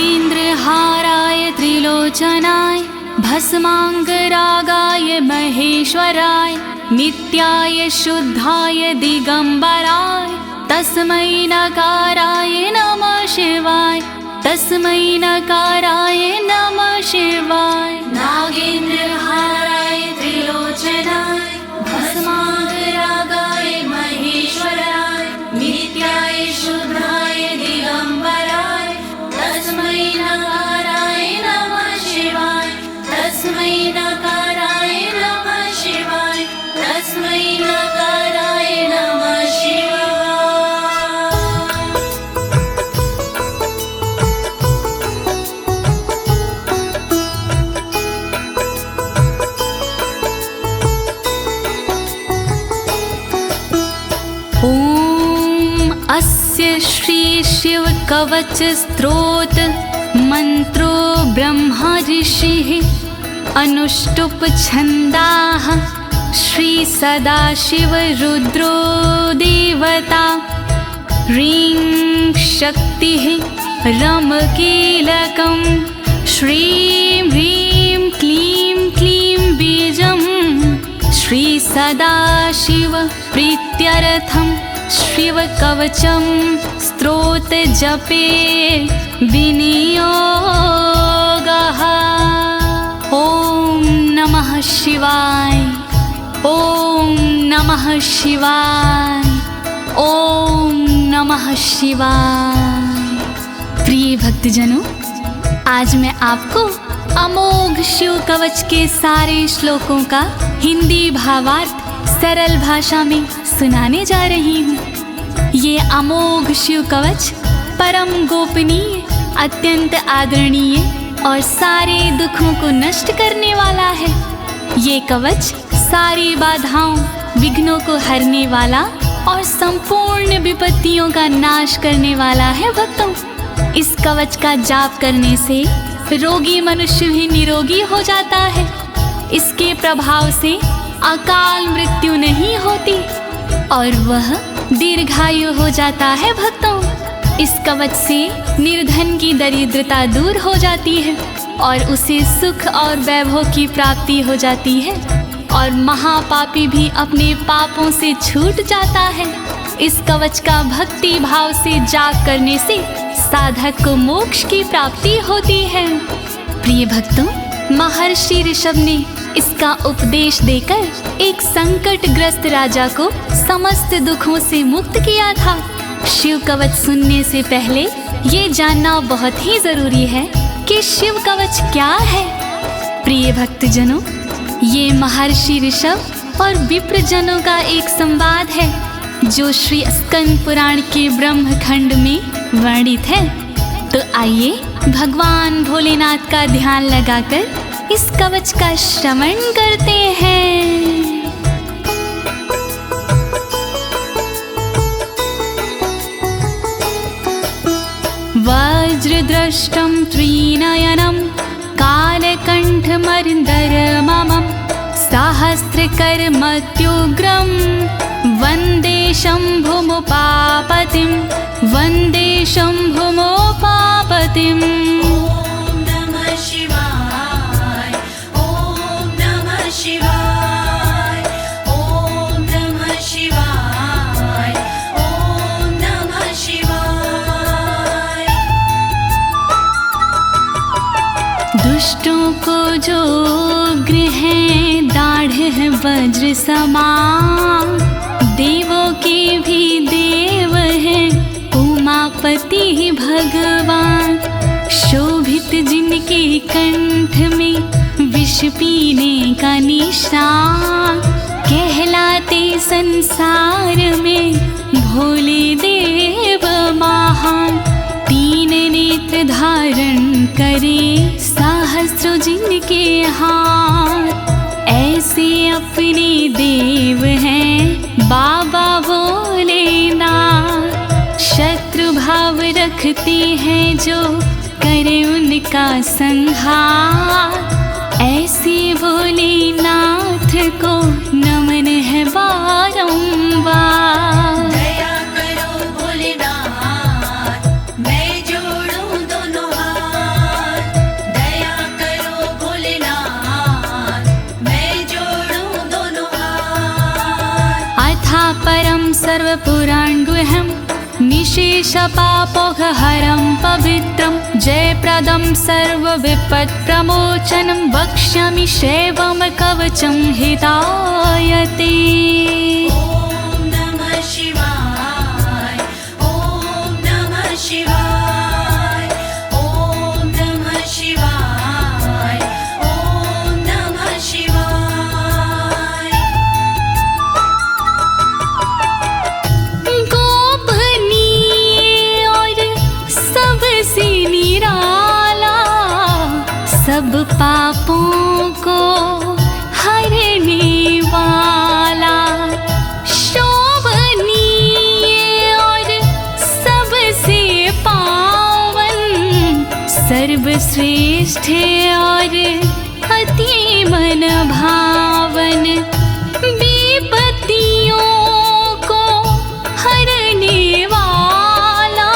नागेन्द्रहाराय त्रिलोचनाय भस्माङ्गरागाय महेश्वराय नित्याय शुद्धाय दिगंबराय तस्मै नकाराय नमः शिवाय तस्मै नकाराय नमः शिवाय। नागेन्द्रहाराय त्रिलोचनाय भस्माङ्गरागाय महेश्वराय नित्याय शुद्धाय दिगंबराय तस्मै नकाराय नमः शिवाय तस्मै नकाराय नमः शिवाय तस्मै नकाराय नमः शिवाय। अस्य श्री शिव कवच स्तोत्र मंत्रो ब्रह्मा ऋषिः अनुष्टुप छंदाः श्री सदाशिव रुद्रो देवता ह्रीं शक्तिः रम कीलकं श्रीं ह्रीं क्लीं क्लीं बीजं श्री सदाशिव प्रीत्यर्थं शिव कवचम स्तोत्र जपे विनियोगः। ओम नमः शिवाय ओम नमः शिवाय ओम नमः शिवाय। प्रिय भक्तजनों, आज मैं आपको अमोघ शिव कवच के सारे श्लोकों का हिंदी भावार्थ सरल भाषा में सुनाने जा रही हूँ। ये अमोघ शिव कवच परम गोपनीय, अत्यंत आदरणीय और सारे दुखों को नष्ट करने वाला है। ये कवच सारी बाधाओं, विघ्नों को हरने वाला और संपूर्ण विपत्तियों का नाश करने वाला है। भक्तों, इस कवच का जाप करने से रोगी मनुष्य भी निरोगी हो जाता है। इसके प्रभाव से अकाल मृत्यु नहीं होती और वह दीर्घायु हो जाता है। भक्तों, इस कवच से निर्धन की दरिद्रता दूर हो जाती है और उसे सुख और वैभव की प्राप्ति हो जाती है और महापापी भी अपने पापों से छूट जाता है। इस कवच का भक्ति भाव से जाप करने से साधक को मोक्ष की प्राप्ति होती है। प्रिय भक्तों, महर्षि ऋषभ ने इसका उपदेश देकर एक संकटग्रस्त राजा को समस्त दुखों से मुक्त किया था। शिव कवच सुनने से पहले ये जानना बहुत ही जरूरी है कि शिव कवच क्या है। प्रिय भक्तजनों, ये महर्षि ऋषभ और विप्रजनों का एक संवाद है जो श्री स्कंद पुराण के ब्रह्मखंड में वर्णित है। तो आइए भगवान भोलेनाथ का ध्यान लगाकर इस कवच का श्रवण करते हैं। वज्रदृष्टं त्रिनयनं कालकण्ठमर्दरममं सहस्रकर्मत्युग्रं वन्दे शम्भुमुपापतिं वन्दे शम्भुमुपापतिम्। दुष्टों को जो उग्र है दाढ़ है वज्र समान, देवों के भी देव है उमापति भगवान। शोभित जिनके कंठ में विष पीने का निशान, कहलाते संसार में भोले देव महान। तीन नेत्र धारण करे सहस्रों जिनके हाथ, ऐसे अपने देव हैं बाबा भोलेनाथ। शत्रु भाव रखते हैं जो करे उनका संहार, ऐसे भोलेनाथ को नमन है बारंबार। दया करो भोलेनाथ, मैं जोड़ूं दोनों हाथ, परं सर्वपुराणगुह्यं निशेषपापोघहरं पवित्रं जयप्रदं सर्वविपत्प्रमोचनं वक्ष्यामि शैवं कवचं हितायते। ॐ नमः शिवाय, ॐ नमः शिवाय, ॐ नमः शिवाय, ॐ नमः शिवाय। गोपनीय और सबसे निराला, सब पापों को हरने वाला, शोभनीय और सबसे पावन, सर्वश्रेष्ठ और अति मन भावन, विपत्तियों को हरने वाला,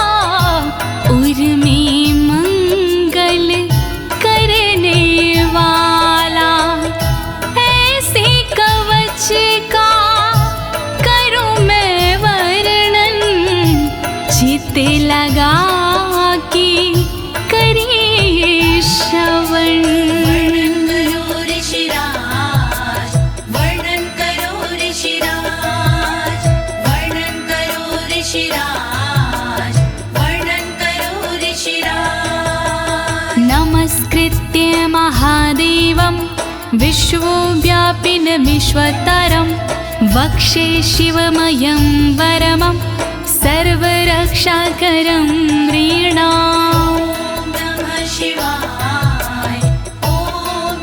उर में मंगल करने वाला, ऐसे कवच का करूं मैं वर्णन, चित्त लगा के करिए श्रवण। वर्णन करो ऋषिराज, वर्णन करो ऋषिराज, वर्णन करो ऋषिराज, वर्णन करो ऋषिराज। नमस्कृत्य महादेवं विश्वव्यापिनमीश्वरं वक्षे शिवमयं वरमं सर्वरक्षाकरं नृणाम्। ॐ नमः शिवाय, ॐ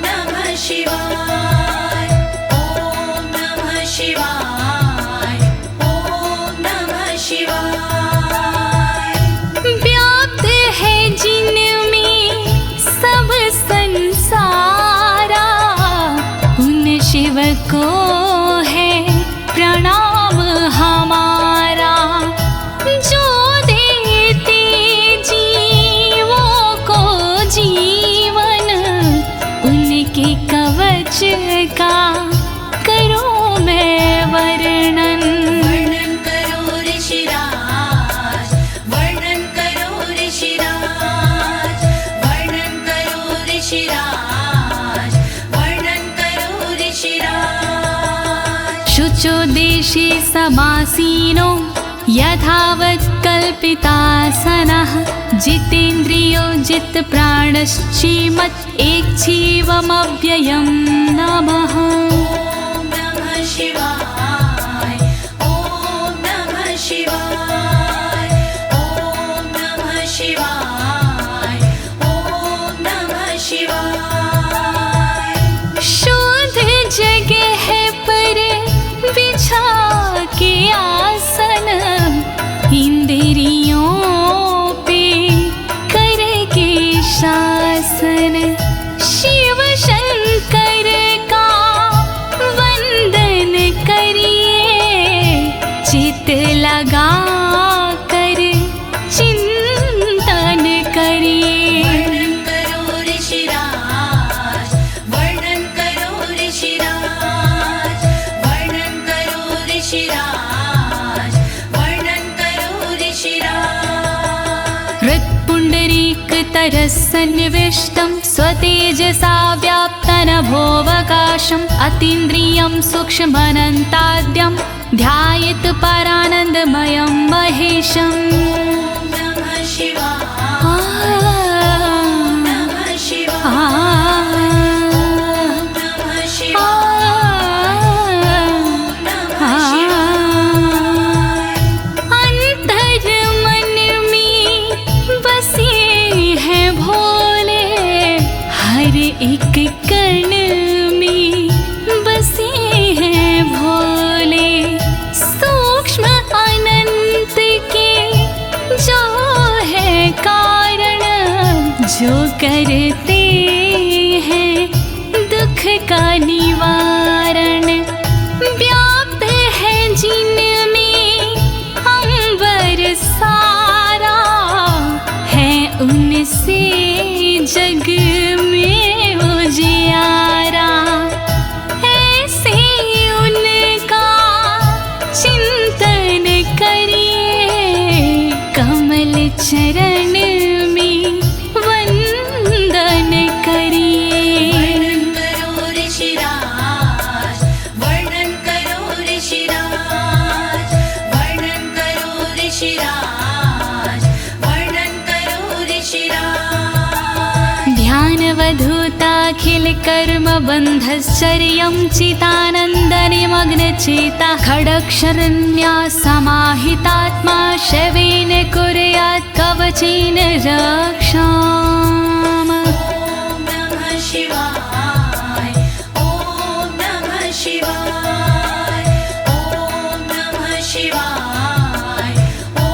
नमः शिवाय, ॐ नमः शिवाय, ॐ नमः शिवाय। व्याप्त है जिनमें सब संसारा, उन शिव को है प्रणाम हमारा, जो देते जीवों को जीवन, उनके कवच का करूं मैं वर्णन। वर्णन करो ऋषिराज, वर्णन करो ऋषिराज, वर्णन करो ऋषिराज, वर्णन करो ऋषिराज। शुचो देशे समासीनो यथावत् कल्पितासनः, जितेन्द्रियो जितप्राणश्चेमत् एकजीवमव्ययं नमः। ॐ नमः शिवाय, ॐ नमः शिवाय, ॐ नमः शिवाय, ॐ नमः शिवाय। शुद्ध जगह पर बिछा के आसन, इंद्रियों पे करके शासन, शिव शंकर का वंदन करिए, चित लगा कर चिंतन करिए। वर्णन करो ऋषिराज, वर्णन करो ऋषिराज, वर्णन करो ऋषिराज, वर्णन करो ऋषिराज। हृत्पुण्डरीकतरसन्निविष्टं स्वतेजसा व्याप्तनभोऽवकाशम्, अतीन्द्रियं सूक्ष्ममनन्ताद्यं ध्यायेत् परानन्दमयं महेशम्। ॐ नमः शिवाय, नमः शिवाय, नमः शिवाय, नमः शिवाय। अंतर मन में बसे हैं भोले, हर एक कण में बसे हैं भोले, सूक्ष्म अनंत के जो है कारण, जो करते हैं दुख का निवारण, व्याप्त है जिनमें अंबर सारा, है उनसे जग में उजियारा, ऐसे उनका चिंतन कर्मबन्धश्चर्यं चितानन्दनिमग्नचेता खडक्षरण्या समाहितात्मा शवेन कुर्यात् कवचेन रक्षाम्। ॐ नमः शिवाय ॐ नमः शिवाय ॐ नमः शिवाय ॐ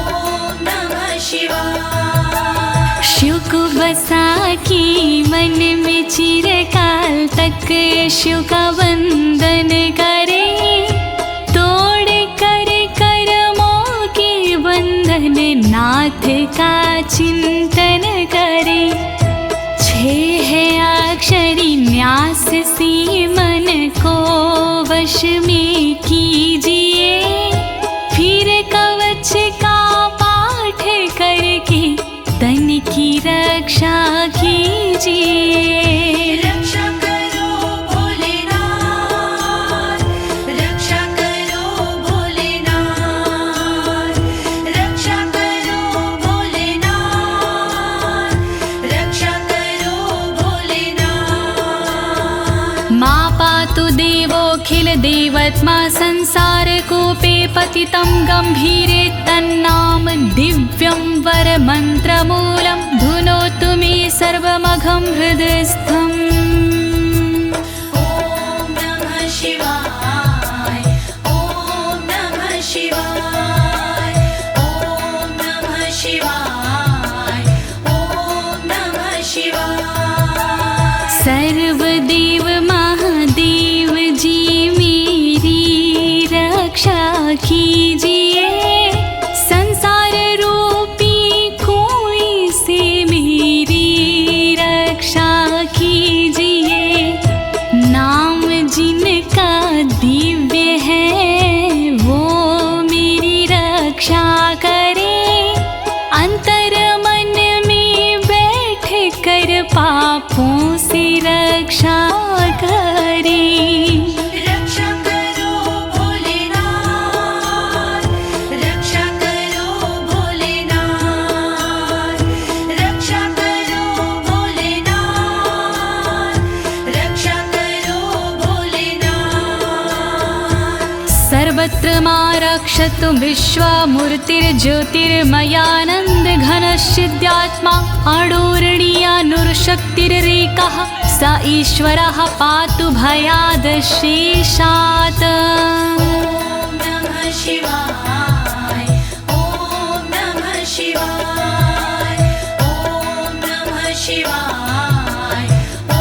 नमः शिवाय। शिव को बसा की मन में चिरकाल तक शिव का वंदन करे, तोड़ कर कर्मों के बंधन नाथ का चिंतन करे। छह अक्षरी न्यास सी मन को वश में कीजिए, फिर कवच का पाठ करके तन की रक्षा कीजिए। रक्षा करो भोलेनाथ, रक्षा करो भोलेनाथ, रक्षा करो भोलेनाथ, रक्षा करो भोलेनाथ। मां पातु देवोऽखिल देवत्मा संसार कूपे पतितं गंभीरे तन्नाम दिव्यं वरमन्त्रमूलं धुनोतु मे सर्वमघं हृदयस्थम्। ॐ नमः शिवाय ॐ नमः शिवाय ॐ नमः शिवाय ॐ नमः शिवाय। सर्वदेव महादेव जी मेरी रक्षा कीजिए, संसार रूपी कोई से मेरी रक्षा कीजिए। नाम जिनका दिव्य है वो मेरी रक्षा करे, अंतर मन में बैठ कर पापों से रक्षा करे। रक्षा करो भोलेनाथ, रक्षा करो भोलेनाथ, रक्षा करो भोलेनाथ, रक्षा करो भोलेनाथ। सर्वत्र मां रक्षतु विश्वमूर्तिर्ज्योतिर्मयानन्द घनश्चिद्यात्मा अडोरणीयानुर्शक्तिरेकः स ईश्वरः पातु भयादशेषात्। ॐ नमः शिवाय ॐ नमः शिवाय ॐ नमः शिवाय ॐ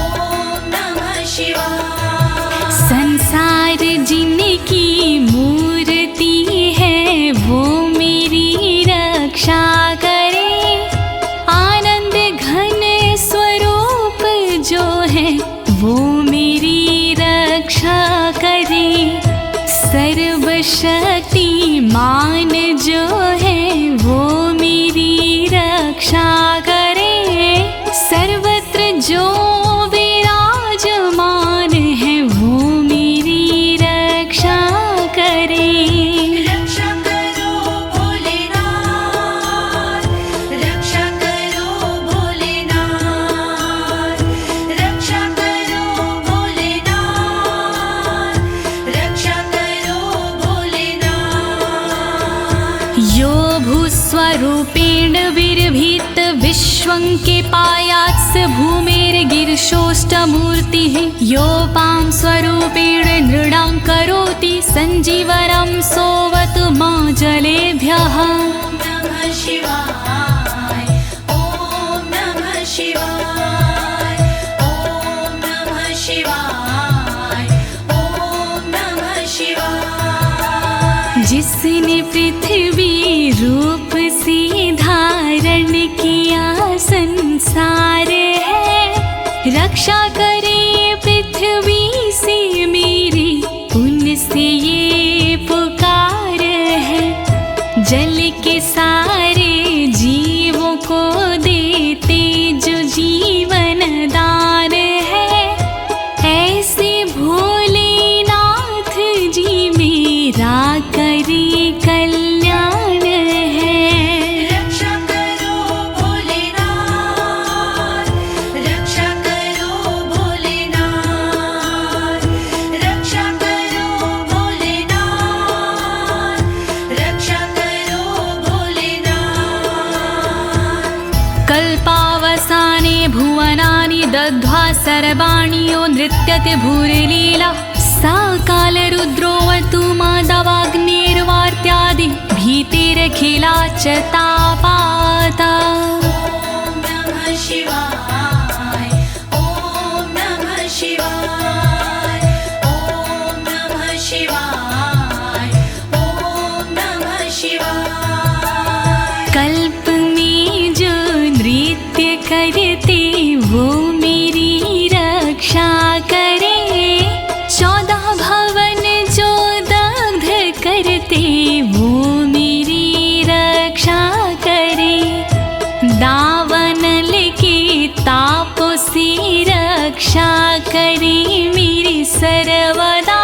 नमः शिवाय। संसार जिनकी मूर्ति है वो मेरी रक्षा करे, आनंद घन स्वरूप जो है वो मेरी रक्षा करे। सर्वशक्तिमान जो है वो मेरी रक्षा करे, सर्वत्र जो विराजमान है वो मेरी रक्षा करे। रक्षा करो भोलेनाथ, रक्षा करो भोलेनाथ, रक्षा करो भोलेनाथ, रक्षा करो भोलेनाथ। यो भूस्वरूपेण विर्भीत विश्वं के पायात् स भूमेर्गिरिशोष्टमूर्तिः, योपां स्वरूपेण नृणां करोति सञ्जीवनं सोऽवतु मां जलेभ्यः। ॐ नमः शिवाय ॐ नमः शिवाय ॐ नमः शिवाय ॐ नमः शिवाय। जिसने पृथ्वी रूप से धारण किया संसार है, रक्षा करे पृथ्वी से मेरी उनसे ये पुकार है। जल के सारे जीवों को देते जो जीवन दान है, ऐसे भोलेनाथ जी मेरा करे कल्याण है। रक्षा करो भोलेनाथ, रक्षा करो भोलेनाथ, सर्वाणि यो नृत्यते भूरिलीला सा कालरुद्रोऽवतु माधवाग्निर्वार्त्यादि भीतिरखिला च तापाता। ॐ नमः शिवाय ॐ नमः शिवाय ॐ नमः शिवाय ॐ नमः शिवाय। कल्प में जो नृत्य करते वो मेरी रक्षा करे, 14 भवन जो दग्ध करते वो मेरी रक्षा करे। दावानल के तापों से रक्षा करे मेरी सर्वदा,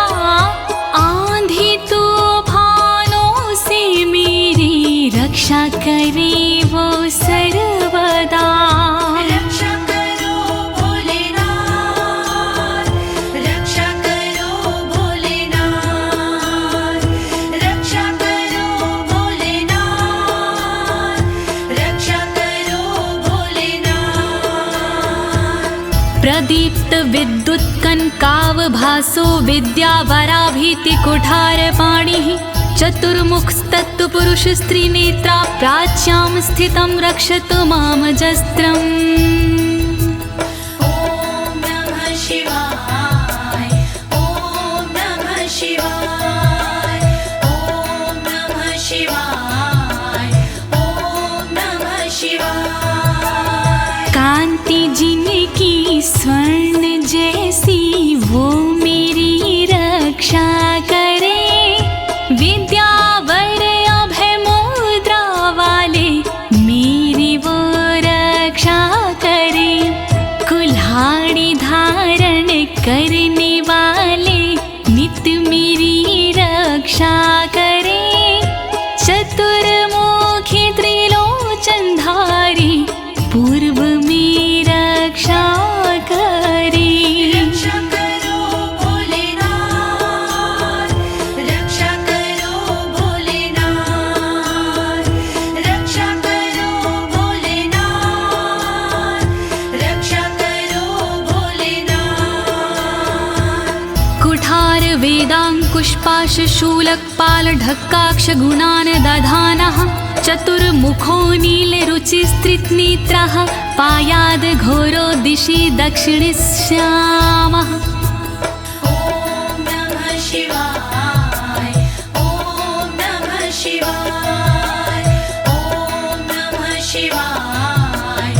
आंधी तूफानों से मेरी रक्षा करे वो सर्वदा। रक्षा करो भोलेनाथ, रक्षा करो भोलेनाथ, रक्षा करो भोलेनाथ, रक्षा करो भोलेनाथ। प्रदीप्त विद्युत कनकावभासो विद्यावराभीति कुठारपाणिः, चतुर्मुखस्तत्पुरुष स्त्रीनेत्रा प्राच्यां स्थितं रक्षतु मामजस्त्रम्। ॐ नमः शिवाय ॐ नमः शिवाय ॐ नमः शिवाय ॐ नमः शिवाय। कांति जिनकी स्वर्ण जैसी वो मेरी रक्षा करे, विद्यावर अभय मुद्रा वाले मेरी वो रक्षा करे। कुल्हाड़ी धारण करने वाले नित्य मेरी रक्षा करे। चतुर्मुखी त्रिलोचनधारी पूर्व में रक्षा करे। रक्षा करो भोलेनाथ, रक्षा करो भोलेनाथ, रक्षा करो भोलेनाथ, रक्षा करो भोलेनाथ। कुठार वेदांकुशपाश शूलकपाल ढक्काक्ष गुणान् दधानः, चतुर्मुखो नीलरुचिस्त्रिनेत्रः पायाद् घोरो दिशि दक्षिणश्यामः। ॐ नमः शिवाय ॐ नमः शिवाय ॐ नमः शिवाय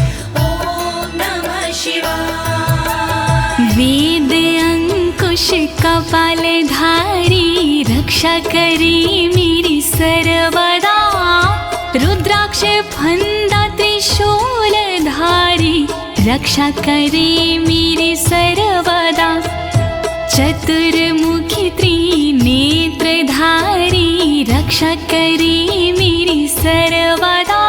ॐ नमः शिवाय। वेद अंकुश कपालधारी रक्षा करे मेरी सर्वदा, रुद्राक्ष फंदा त्रिशूलधारी रक्षा करे मेरी सर्वदा। चतुर्मुखी त्रिनेत्रधारी रक्षा करे मेरी सर्वदा।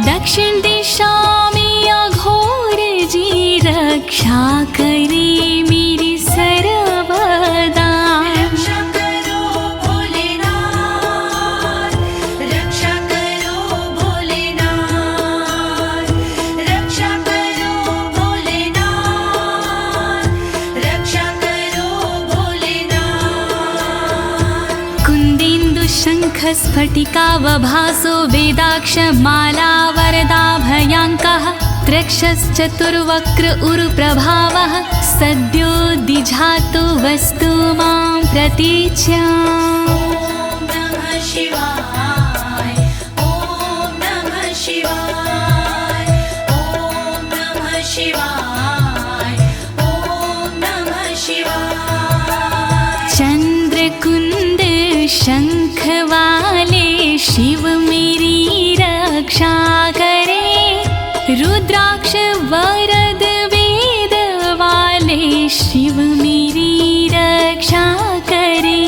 दक्षिण दिशा में अघोर जी रक्षा करे मेरी सर्वदा। रक्षा करो भोलेनाथ, रक्षा करो भोलेनाथ, रक्षा करो भोलेनाथ, रक्षा करो भोलेनाथ। कुन्देन्दु शङ्ख स्फटिकावभासो वेदाक्ष माला वरदाभयाङ्कः, त्रक्षश्चतुर्वक्र उरुप्रभावः सद्यो दिझातु वस्तु मां प्रतीच्याम्। ॐ नमः शिवाय ॐ नमः शिवाय ॐ नमः शिवाय ॐ नमः शिवाय। चंद्रकुंद शंख वाले शिव मेरी रक्षा करे, रुद्राक्ष वरद वेद वाले शिव मेरी रक्षा करे।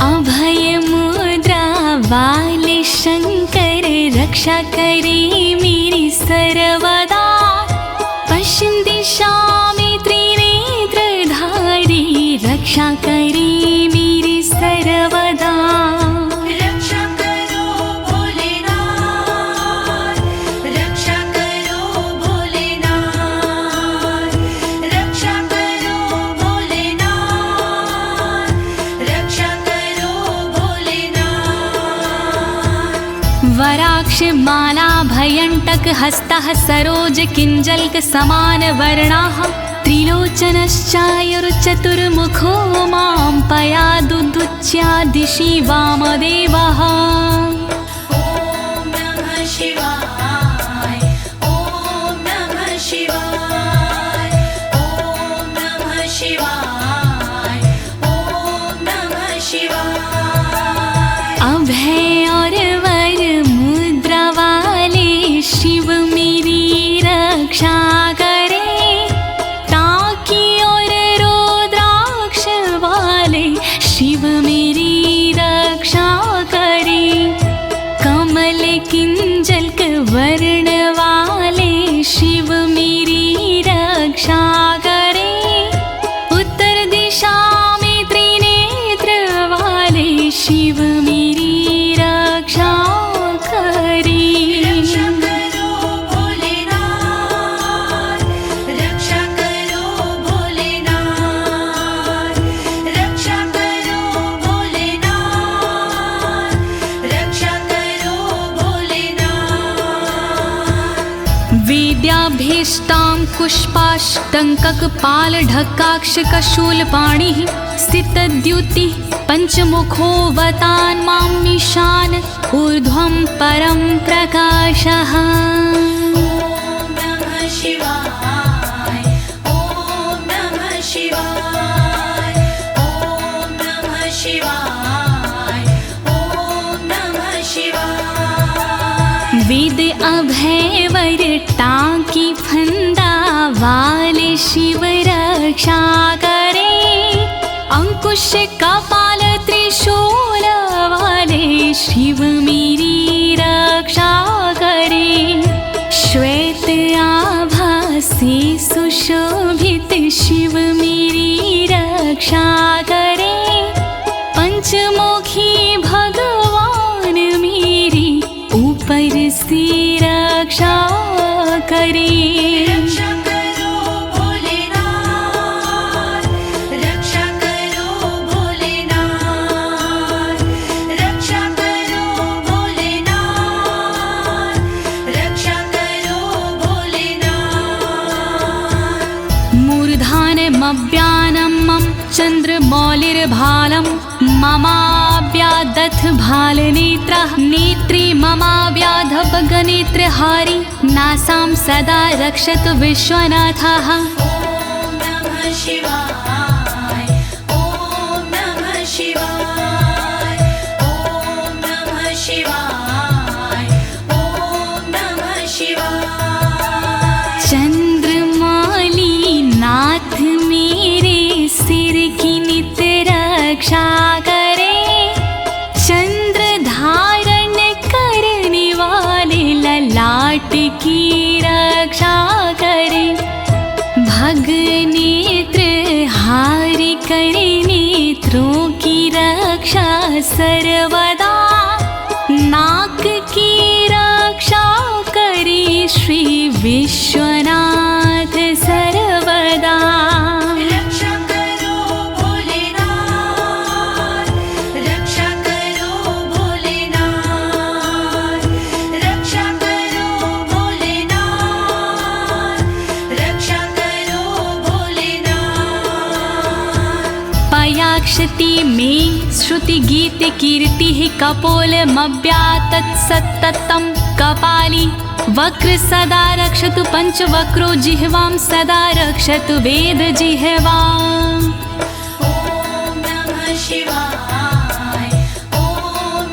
अभय मुद्रा वाले शंकर रक्षा करे मेरी सर्वदा। पश्चिम दिशा में त्रिनेत्रधारी रक्षा करे मेरी सर्वदा। रक्षा करो भोलेनाथ, रक्षा करो भोलेनाथ, रुद्राक्ष माला भयंटक हस्तः सरोज किंजल्क समान वर्णाः त्रिलोचनश्चायुर्चतुर्मुखो मां पयादुदुच्या दिशि वामदेवः। ॐ नमः शिवाय ॐ नमः शिवाय ॐ नमः शिवाय ॐ नमः शिवाय। अभय और वर मुद्रा वाले शिव मेरी रक्षा करे, टाकी और रुद्राक्ष वाले शिव मेरी रक्षा करे, कमल किंजल्क वर्ण वाले शिव मेरी रक्षा करे, उत्तर दिशा में त्रिनेत्र वाले शिव मेरी रक्षा करे। रक्षा करो भोलेनाथ, रक्षा करो भोलेनाथ, रक्षा करो भोलेनाथ, रक्षा करो भोलेनाथ। वेद्याभीष्टां पुष्पाष्टङ्ककपालढक्काक्षकशूलपाणिः स्थितद्युतिः पञ्चमुखोऽवतान् मामीशान ऊर्ध्वं परं प्रकाशः। ॐ नमः शिवाय ॐ नमः शिवाय ॐ नमः शिवाय ॐ नमः शिवाय। वेद अभय वर टाकी फंदा वाले शिव रक्षा करे, अंकुश कपाल त्रिशूल वाले शिव मेरी रक्षा करे, श्वेत आभा से सुशोभित शिव मेरी रक्षा करे, पंचमुखी भगवान मेरी ऊपर से रक्षा करे। रक्षा करो भोलेनाथ, रक्षा करो भोलेनाथ, रक्षा करो भोलेनाथ, रक्षा करो भोलेनाथ। मूर्धानमव्यानं मम चन्द्रमौलिर्भालं ममाव्यादथ भालनेत्रः, नेत्रे ममाव्याधपगनेत्रहारी नासां सदा रक्षतु विश्वनाथः। ॐ नमः शिवाय ॐ नमः शिवाय ॐ नमः शिवाय ॐ नमः शिवाय। चंद्रमौली नाथ मेरे सिर की नित रक्षा करे, चंद्र धारण करने वाले ललाट की रक्षा करे, भग नेत्र हारि करे नेत्रों की रक्षा सर्वदा, नाक की रक्षा करे श्री विश्वनाथ सर्वदा। रक्षा करो भोलेनाथ, रक्षा करो भोलेनाथ, रक्षा करो भोलेनाथ, रक्षा करो भोलेनाथ। पयाक्षति में श्रुति गीत कीर्ति कपोलमव्यातत् सत्ततं कपाली, वक्र सदा रक्षतु पंचवक्रो जिह्वां सदा रक्षतु वेद जिह्वाम्। ॐ नमः शिवाय ॐ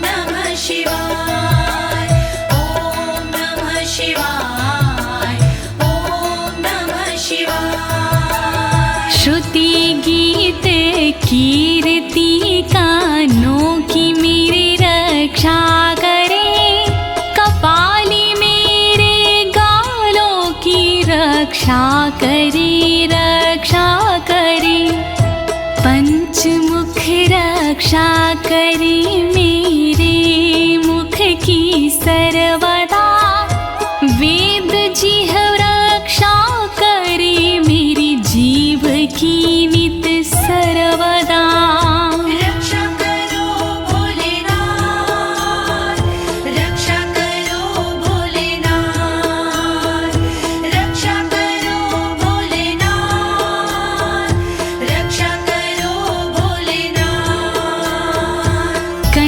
नमः शिवाय ॐ नमः शिवाय ॐ नमः शिवाय। श्रुति गीत कीर्ति कानों की मेरी रक्षा करे, कपाली मेरे गालों की रक्षा करे, रक्षा करे, पंचमुख रक्षा करे मेरे मुख की सर्वदा, वेद जिह्व रक्षा करे मेरी जीव की नित सर्वदा। रक्षा करो भोलेनाथ, रक्षा करो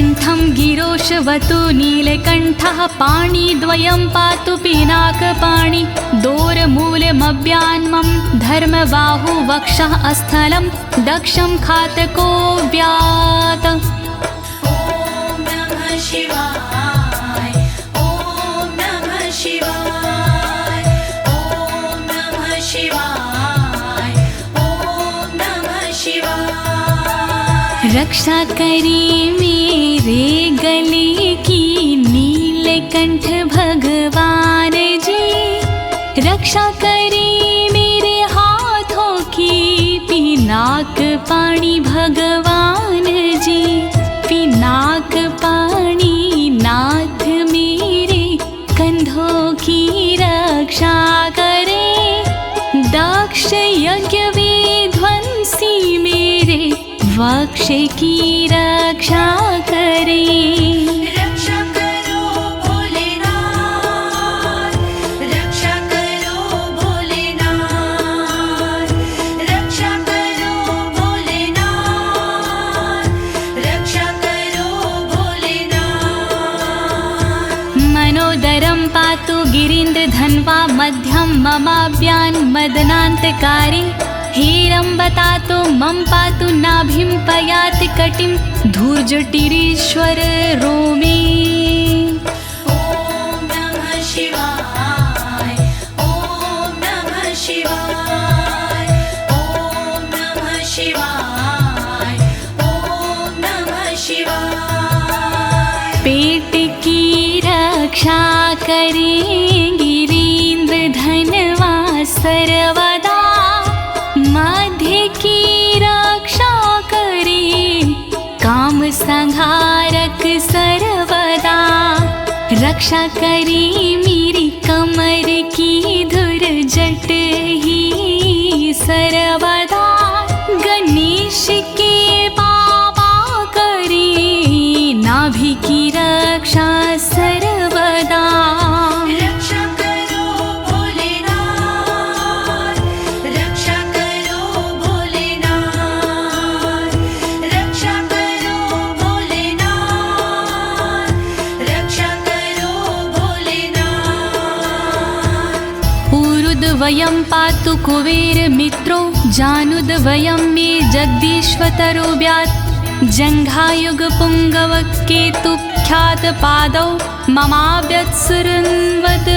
कण्ठं गिरोशवतु नीलकण्ठः पाणिद्वयं पातु पिनाकपाणि दोरमूलमव्यान्मं धर्मबाहु वक्षः अस्थलं दक्षं खातको व्यात्। ॐ नमः शिवाय ॐ नमः शिवाय ॐ नमः शिवाय ॐ नमः शिवाय। रक्षा करे मेरे गले की नीलकंठ भगवान जी, रक्षा करे मेरे हाथों की पिनाक पाणी भगवान जी, पिनाक पाणी नाथ मेरे कंधों की रक्षा करे, दक्ष यज्ञ विध्वंसी मेरे वक्ष की रक्षा करे। रक्षा करो भोलेनाथ, रक्षा करो भोलेनाथ, रक्षा करो भोलेनाथ, रक्षा करो भोलेनाथ। मनोदरं पातु गिरीन्द्रधन्वा मध्यं ममाव्यान् मदनान्तकारी, हेरम्बतातो मम पातु नाभिं पयाति कटिं धूर्जटिरीश्वर रोमे। ॐ नमः शिवाय ॐ नमः शिवाय ॐ नमः शिवाय ॐ नमः शिवाय। पेट की रक्षा करें गिरीन्द्रधनवा सर्वदा, मध्य की रक्षा करे काम संहारक सर्वदा, रक्षा करे मेरी कमर की धुरजट ही सर्वदा, गणेश के बाबा करे नाभि की रक्षा सर्वदा। रक्षा करो भोलेनाथ, रक्षा करो भोलेनाथ, रक्षा करो भोलेनाथ, रक्षा करो भोलेनाथ। ऊरुद्वयं पातु कुबेर मित्रो, जानुद्वयं मे जगदीश्वतरो व्यात्, जङ्घायुग पुङ्गव केतुख्यात पादौ ममाव्यत्सुरन्वद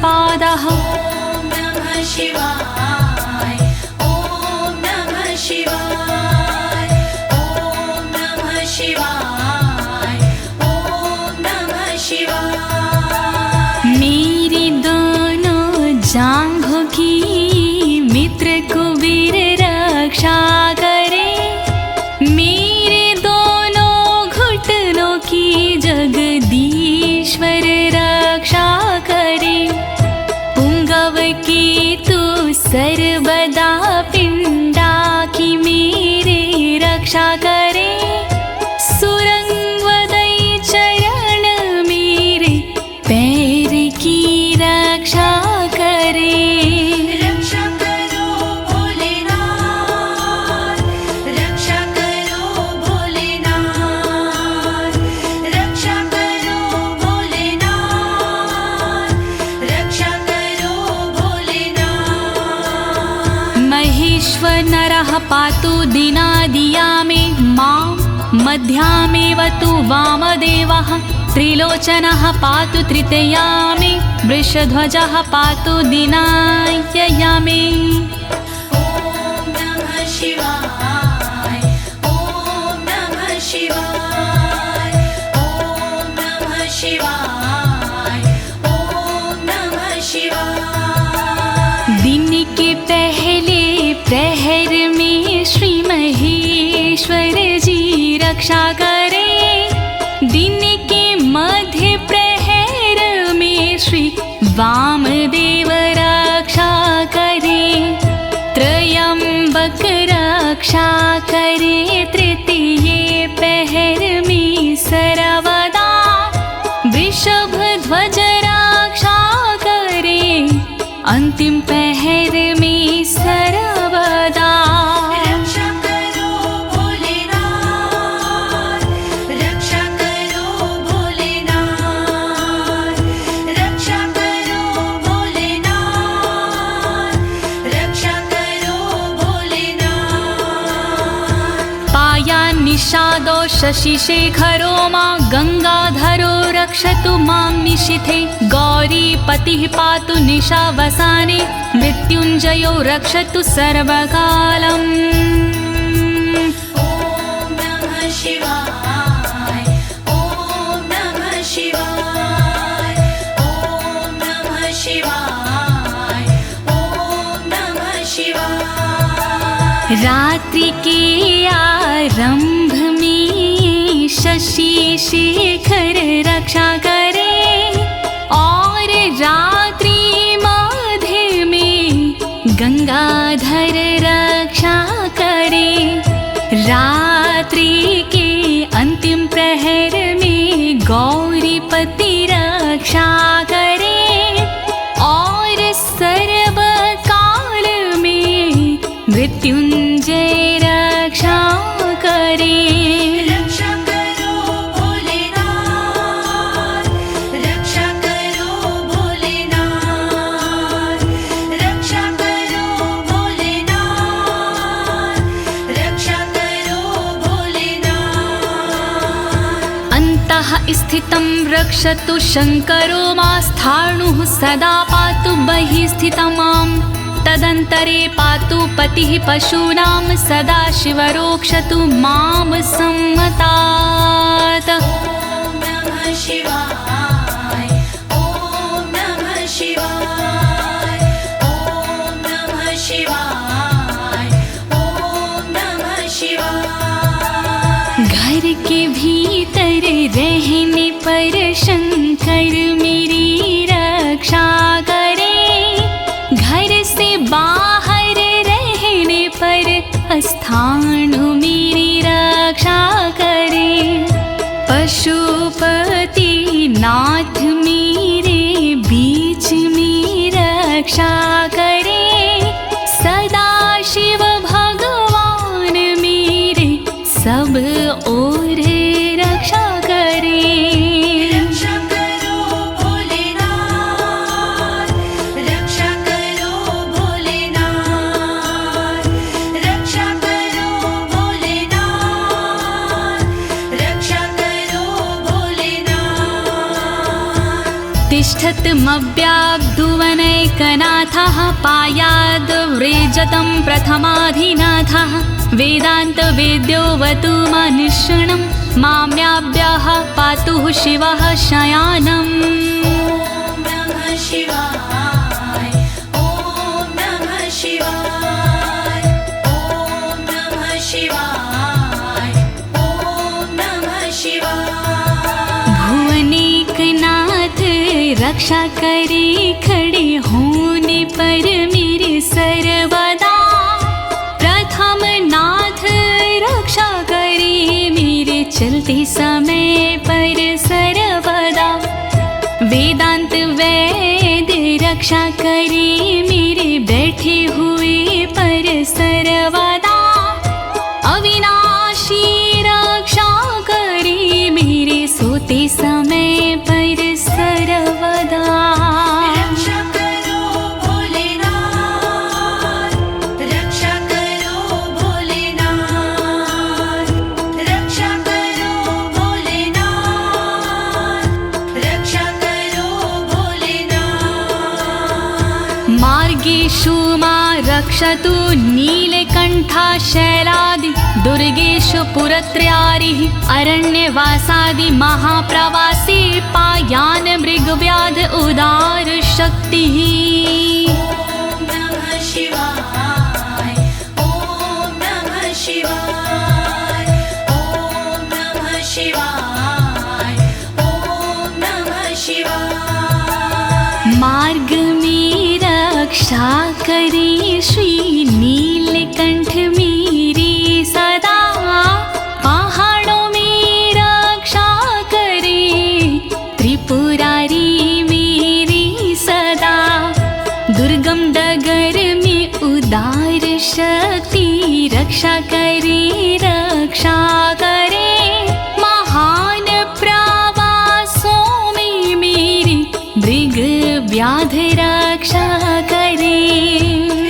पादः। ॐ नमः शिवाय ॐ नमः शिवाय ॐ नमः शिवाय ॐ नमः शिवाय। मेरी दोनों जांघों की मित्र कुबेर रक्षा करे, मेरे दोनों घुटनों की जगदीश्वर रक्षा करे, पुंगव की तू सर्वदा पिंडा की मेरे रक्षा करे, सुरंगवदई चरण मेरे पैर की रक्षा करे। रक्षा करो भोलेनाथ, रक्षा करो भोलेनाथ, रक्षा करो भोलेनाथ, रक्षा करो भोलेनाथ। महेश्वर नरः पातु दिनादिया मे मां, मध्यामेव तु वामदेवः, त्रिलोचनः पातु तृतीया मे, वृषध्वजः पातु दिनायया मे। ॐ नमः शिवाय ॐ नमः शिवाय ॐ नमः शिवाय ॐ नमः शिवाय। दिन के पहले प्रहर में श्री महेश्वर जी रक्षा करे, दिन के मध्य प्रहर में श्री वामदेव रक्षा करे, त्रयंबक रक्षा करे, तृतीय पहर में सर्वदा, वृषभ ध्वज रक्षा करे, अंतिम पहर में सर्वदा। रक्षा करो भोलेनाथ, रक्षा निषादो शशिशेखरो मां गङ्गाधरो रक्षतु मां निशिथे गौरीपतिः पातु निशावसाने मृत्युञ्जयो रक्षतु सर्वकालम् ॐ नमः शिवाय ॐ नमः शिवाय ॐ नमः शिवाय ॐ नमः शिवाय। रात्रि के आरंभ में शशि शेखर रक्षा करे और रात्रि मध्य में गंगाधर रक्षा करे। रात्रि के अंतिम प्रहर में गौरीपति रक्षा करे और सर्वकाल में मृत्युंजय रक्षा करे। रक्षा करो भोलेनाथ रक्षा करो भोलेनाथ रक्षा करो भोलेनाथ रक्षा करो भोलेनाथ। अन्तः स्थितं रक्षतु शङ्करो मास्थाणुः सदा पातु बहिः स्थितं माम् तदन्तरे पातु पतिः पशूनां सदा शिवरोक्षतु मां सम्मतात्। ॐ नमः शिवाय ॐ नमः शिवाय ॐ नमः शिवाय ॐ नमः शिवाय। घर के भीतर रहने पर शंकर मेरी रक्षा करे घर से बाहर रहने पर स्थान मेरी रक्षा करे। पशुपति नाथ मेरे बीच में रक्षा करे सदा शिव भगवान मेरे सब ओर रक्षा करे। रक्षा करो भोलेनाथ रक्षा करो भोलेनाथ रक्षा करो भोलेनाथ रक्षा करो भोलेनाथ। तिष्ठतमव्याब्धुवनैकनाथः पायाद्व्रेजतं प्रथमाधिनाथः वेदान्तवेद्योऽवतु मनुष्यणं माम्याभ्यः पातु शिवः शयानम्। ॐ नमः शिवाय ॐ नमः शिवाय ॐ नमः शिवाय ॐ नमः शिवाय। भुवनेकनाथ रक्षा करे खड़े होने पर मेरे सर्वदा प्रथम नाथ रक्षा करे मेरे चलते समय पर सर्वदा। वेदांत वैद्य रक्षा करे मेरे बैठे हुए पर सर्वदा। अविनाशी रक्षा करे मेरे सोते समय पर सर्वदा। रक्षा करो भोलेनाथ रक्षा करो भोलेनाथ रक्षा करो भोलेनाथ रक्षा करो भोलेनाथ। मार्गेषु मां रक्षतु नीलकण्ठा शैलादि दुर्गेषु पुरत्रयारिः अरण्यवासादि महाप्रवासी पायान् मृगव्याध उदार शक्तिः। ॐ नमः शिवाय ॐ नमः शिवाय ॐ नमः शिवाय ॐ नमः शिवाय। मार्ग में रक्षा करे श्री नीलकंठ मेरी सदा। पहाड़ों में रक्षा करे त्रिपुरारी मेरी सदा। दुर्गम डगर में उदार शक्ति रक्षा करे महान प्रवासों में मेरी मृग व्याध रक्षा करे।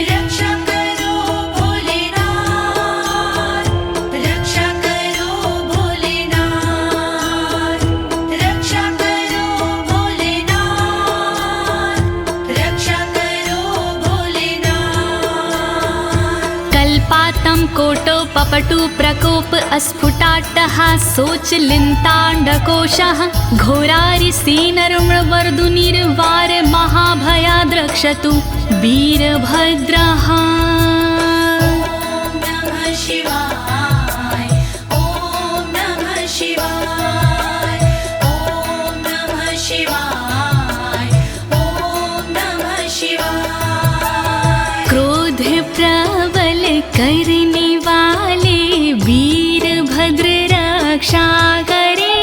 रक्षा करो भोलेनाथ रक्षा करो पपटु प्रकोप अस्फुटाट्टहासोच लिन्ताण्डकोशः घोरारिसेनर्मवर्दुनिर्वार महाभयाद्रक्षतु वीरभद्रः। शिवाय ॐ नमः शिवाय ॐ नमः शिवाय ॐ नमः शिवाय। क्रोध प्रबल करने वाले वीरभद्र रक्षा करे,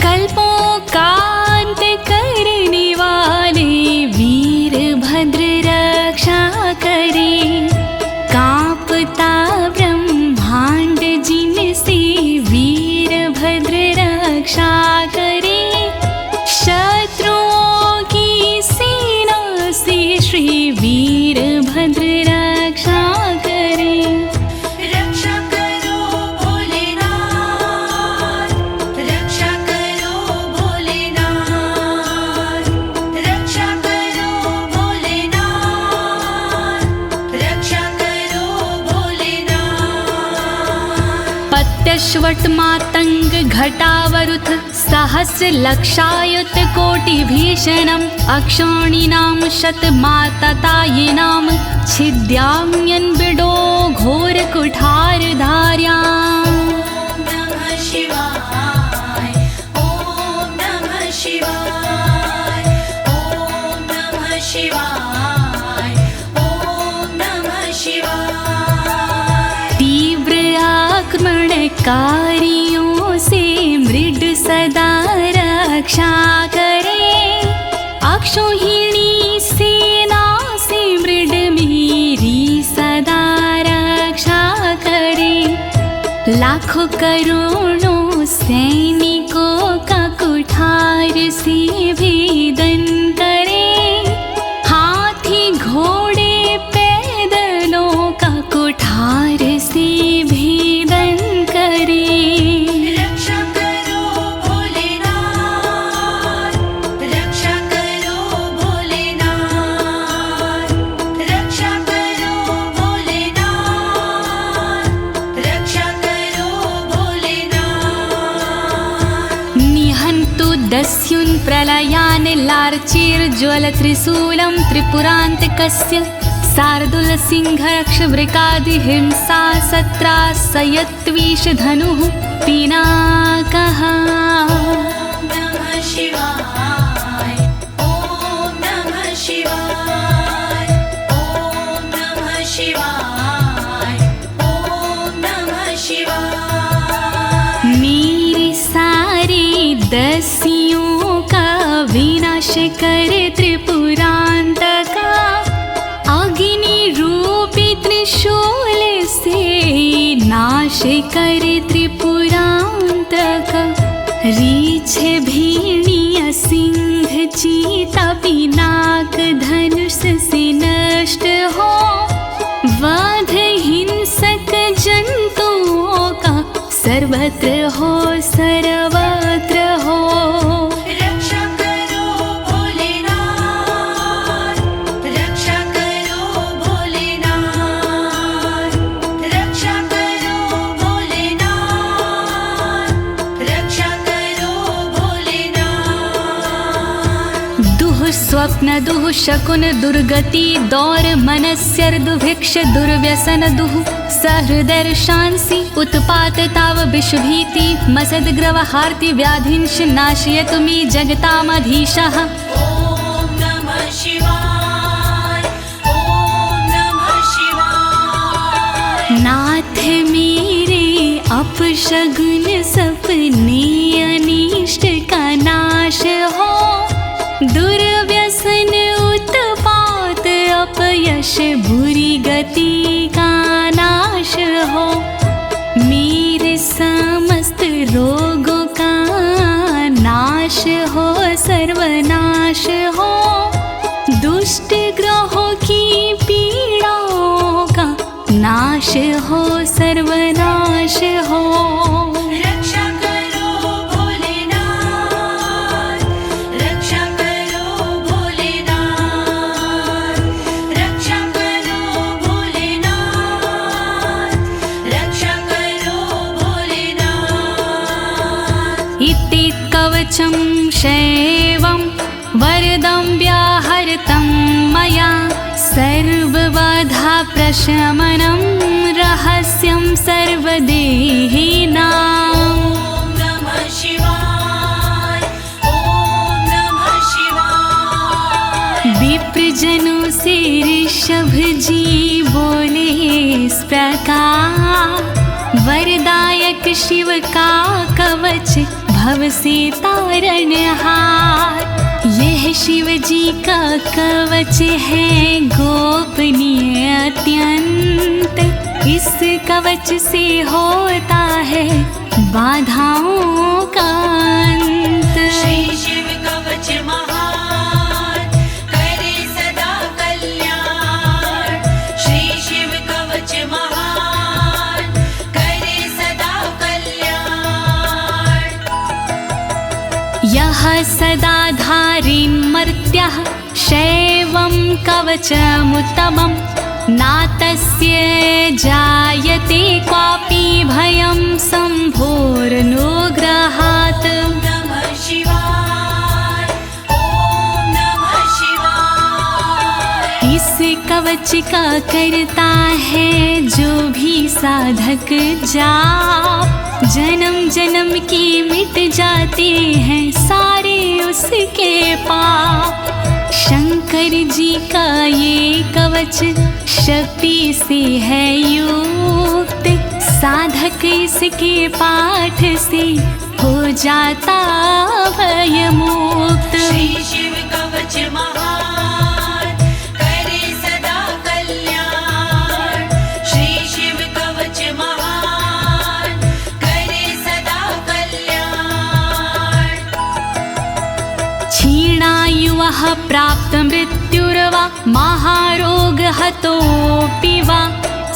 कल्पों का अंत करने वाले वीरभद्र रक्षा करे। कांपता ब्रह्मांड जिनसे वीरभद्र रक्षा करे, शत्रुओं की सेना से श्री वीरभद्र रक्षा करे। रक्षा करो भोलेनाथ, रक्षा करो भोलेनाथ, रक्षा करो भोलेनाथ, रक्षा करो भोलेनाथ। पत्यश्वट मातंग घटावरुथ सहस्र लक्षायुत कोटि भीषणम् अक्षौणीनां शतमाततायिनां छिद्याम्यन् बिडो घोर कुठार धार्याम्। नमः शिवाय ॐ नमः शिवाय ॐ नमः शिवाय ॐ नमः शिवाय। तीव्र आक्रमणकारियों से मृड सदा रक्षा करे, अक्षौहिणी सेना से मृड मेरी सदा रक्षा करे। लाखों करोड़ों सैनिकों का कुठार से भेदन करे, हाथी घोड़े पैदलों का कुठार से भेदन करे। रक्षा करो भोलेनाथ, रक्षा करो भोलेनाथ, रक्षा करो भोलेनाथ, रक्षा करो भोलेनाथ। निहन्तु दस्युन् प्रलयान् लार्चेर्ज्वलत्रिशूलं त्रिपुरान्तकस्य शार्दूलसिंहरक्षवृकादिहिंसा सत्रासयत्विषधनुः पिनाकः। नमः शिवाय ॐ नमः शिवाय ॐ नमः शिवाय ॐ नमः शिवाय। मेरे सारे दस्युओं का विनाश करे त्रिपुरान्तका, अग्नि रूपी त्रिशूल से नाश करे त्रिपुरान्तका। रीछ भेड़िया सिंह चीता पिनाक धनुष से नष्ट हो, वध हिंसक जंतुओं का सर्वत्र हो सर्वत्र हो। रक्षा करो भोलेनाथ, रक्षा करो भोलेनाथ, रक्षा करो भोलेनाथ, रक्षा करो भोलेनाथ। दुः स्वप्न दुः शकुन दुर्गति दौर मनस्यर दुभिक्ष दुर्व्यसन दुः सहृदर्शांसि उत्पात ताव विषभीति मसद्ग्रवहार्ति व्याधिंश नाशयतु मे जगतामधीशः। ॐ नमः शिवाय ॐ नमः शिवाय। नाथ मेरे अपशगुन सपने अनिष्ट का नाश हो, दुर्व्यसन उत्पात अपयश बुरी गति का नाश हो। मेरे समस्त रोगों का नाश हो सर्वनाश हो, दुष्ट ग्रहों की पीड़ाओं का नाश हो सर्वनाश हो। रक्षा करो भोलेनाथ, रक्षा करो भोलेनाथ, रक्षा करो भोलेनाथ, कवचं शैवं वरदं व्याहृतं मया सर्वबाधा प्रशमनं रहस्यं सर्वदेहिनां। नमः शिवाय ॐ नमः शिवाय। विप्रजनों से ऋषभ जी बोले इस प्रकार, वरदायक शिव का कवच भव से तारणहार। यह शिव जी का कवच है गोपनीय अत्यंत, इस कवच से होता है बाधाओं का अंत। श्री शिव कवच महान करे सदा कल्याण। श्री शिव कवच महान करे सदा कल्याण। यः सदा धारिन्मर्त्यः शैवं कवचमुत्तमं, नातस्य जायते क्वापि भयं शम्भोरनुग्रहात्। नमः शिवाय ॐ नमः शिवाय। इस कवच का करता है जो भी साधक जाप, जन्म जन्म के मिट जाते हैं सारे उसके पाप। शंकर जी का ये कवच शक्ति से है युक्त, साधक इसके पाठ से हो जाता भयमुक्त। श्री शिव कवच महान करे सदा कल्याण। श्री शिव कवच महान करे सदा कल्याण। क्षीणायुः प्राप्त मृत्युर्वा महारोगहतोऽपि वा,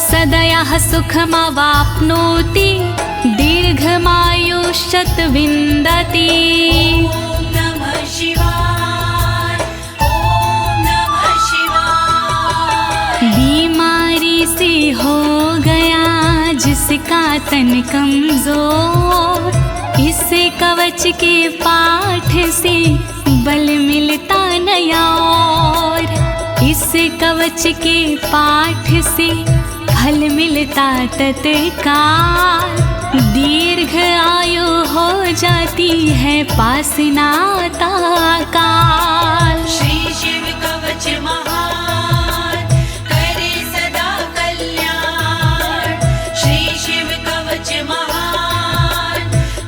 सदयः सुखमवाप्नोति दीर्घमायुष्यत् विन्दति। ॐ नमः शिवाय ॐ नमः शिवाय। बीमारी से हो गया जिसका तन कमजोर, इस कवच के पाठ से बल मिलता नया और। इस कवच के पाठ से फल मिलता तत्काल, दीर्घ आयु हो जाती है पास नाता काल। श्री शिव कवच महान करे सदा कल्याण। श्री शिव कवच महान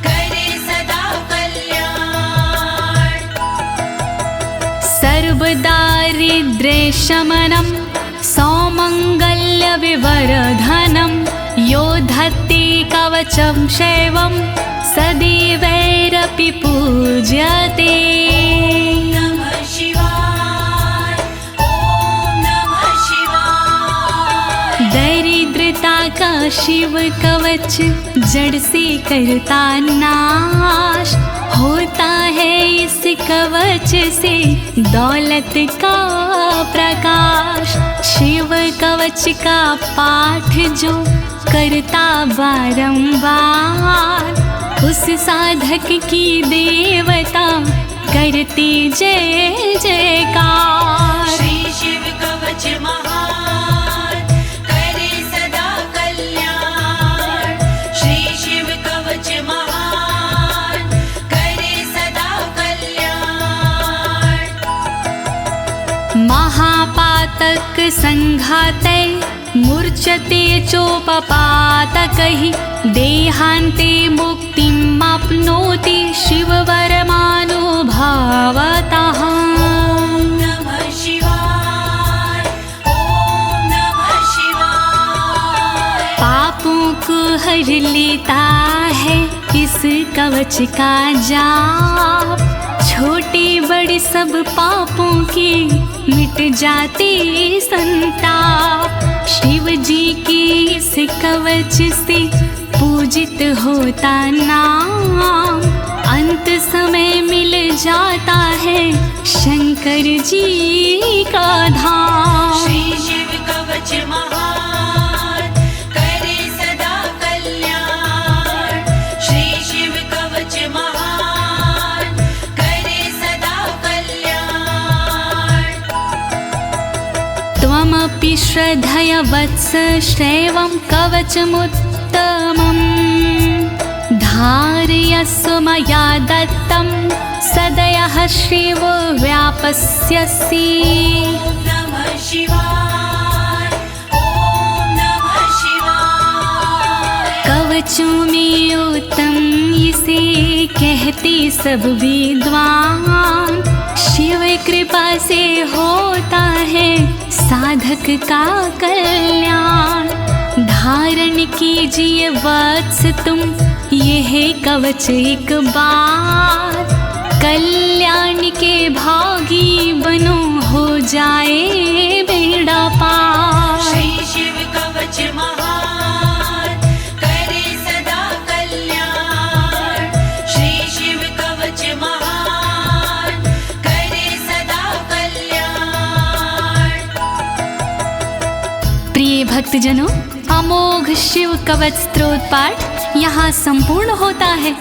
करे सदा कल्याण। सर्वदारिद्र्यशमनं सौमङ्गल्यविवर्धनं, यो धत्ते कवचं शैवं सदैवैरपि पूज्यते। नमः शिवाय ॐ नमः शिवाय। दरिद्रता का शिव कवच जड़ से करता नाश, होता है इस कवच से दौलत का प्रकाश। शिव कवच का पाठ जो करता बारंबार, उस साधक की देवता करती जय जयकार। श्री शिव कवच महान करे सदा कल्याण। श्री शिव कवच महान करे सदा कल्याण। महापातक संघाते मूर्छते चोपपातकैः, देहान्ते मुक्तिमाप्नोति शिववरमानुभावतः। नमः शिवाय ॐ नमः शिवाय। पापों को हर लेता है इस कवच का जाप, छोटे बड़े सब पापों के मिट जाते संताप। शिव जी के इस कवच से पूजित होता नाम, अंत समय मिल जाता है शंकर जी का धाम। श्री शिव कवच महान करे सदा कल्याण। श्री शिव कवच महान श्रद्धया वत्स श्रेवं कवचमुत्तमम् धारयस्व मया दत्तं सदयः श्रीवो व्यापस्यसि। नमः शिवाय, ॐ नमः शिवाय। कवचों में उत्तम इसे कहते सब विद्वान, शिव कृपा से होता है साधक का कल्याण। धारण कीजिए वत्स तुम यह कवच एक बार, कल्याण के भागी बनो हो जाए बेड़ा पार। श्री शिव कवच महान करे सदा कल्याण। श्री शिव कवच महान करे सदा कल्याण। प्रिय भक्तजनों, अमोघ शिव कवच स्तोत्र पाठ यहाँ संपूर्ण होता है।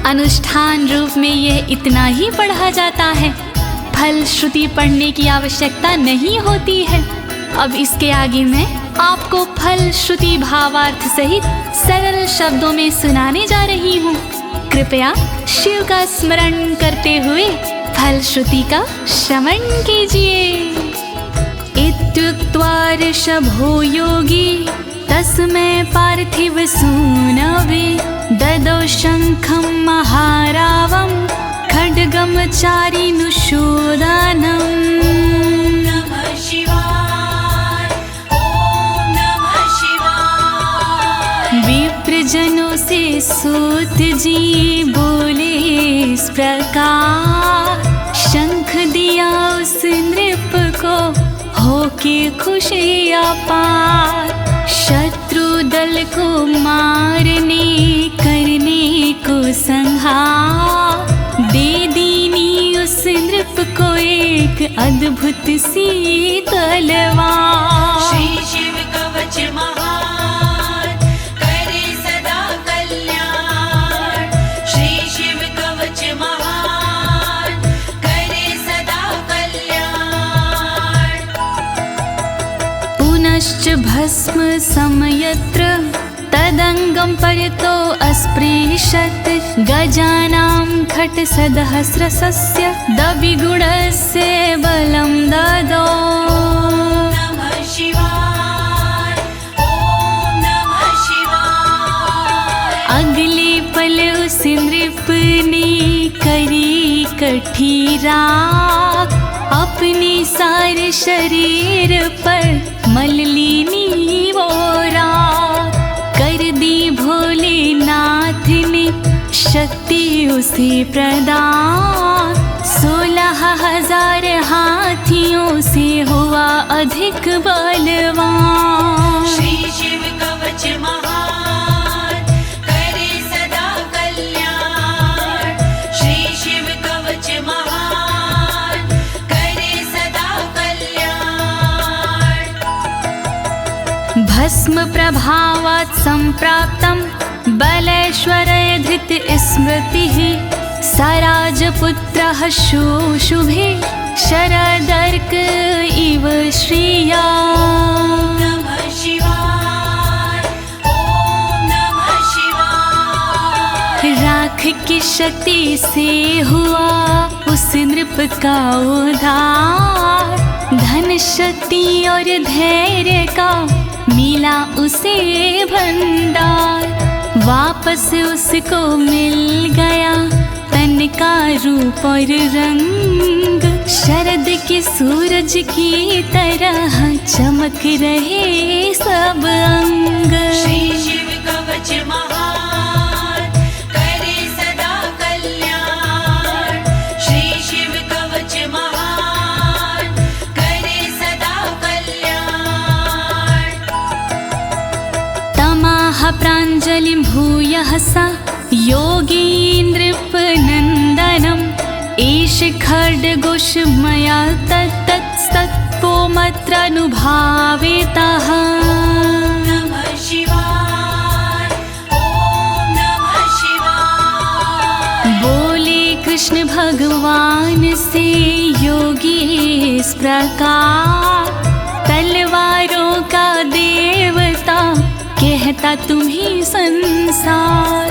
अनुष्ठान रूप में यह इतना ही पढ़ा जाता है, फल श्रुति पढ़ने की आवश्यकता नहीं होती है। अब इसके आगे मैं आपको फल श्रुति भावार्थ सहित सरल शब्दों में सुनाने जा रही हूँ। कृपया शिव का स्मरण करते हुए फल श्रुति का श्रवण कीजिए। इत्युक्त्वा ऋषभो योगी तस्मै पार्थिव सूनवे ददौ शङ्खं महारावं खड्गं चारिनुशोदानम्। नमः शिवाय, ॐ नमः शिवाय। विप्रजनों से सूत जी बोले इस प्रकार, शंख दिया उस नृप को होके खुशी अपार। शत्रु दल को मारने करने को संहार, दे दीनी उस नृप को एक अद्भुत सी तलवार। श्री शिव कवच महान करे सदा कल्याण। श्री शिव कवच महान करे सदा कल्याण। पुनश्च भस्म समयत्र तदंगं परितो अस्पृशत्, गजानां खट्सहस्रस्य दविगुणस्य बलं ददौ। नमः शिवाय, ॐ नमः शिवाय। अगले पल उस नृप ने करी कठी राख, अपने सारे शरीर पर मल ली वो राख। कर दी भोलेनाथ ने शक्ति उसे प्रदान, 16,000 हाथियों से हुआ अधिक बलवान। श्री शिव कवच महान करे सदा कल्याण। श्री शिव कवच महान करे सदा कल्याण। भस्म प्रभावात् सम्प्राप्तं बलेश्वरे धृत स्मृतिः, सराजपुत्रः शुशुभे शरदर्क इव श्रिया। नमः शिवाय, ॐ नमः शिवाय। राख की शक्ति से हुआ उस नृप का उद्धार, धन शक्ति और धैर्य का मिला उसे भंडार। वापस उसको मिल गया तन का रूप और रंग, शरद के सूरज की तरह चमक रहे सब अंग। श्री शिव कवच महान करे सदा कल्याण। श्री शिव कवच महान करे सदा कल्याण। तमाह प्राञ्जलिं भूयः सा योगीन्द्रपनन्दनम्, एष खड्गोष मया तत्तत्पोमत्रानुभावितः। नमः शिवाय, ॐ नमः शिवाय। बोले कृष्ण भगवान से योगी इस प्रकार, तलवारों देता तुम्हें संसार।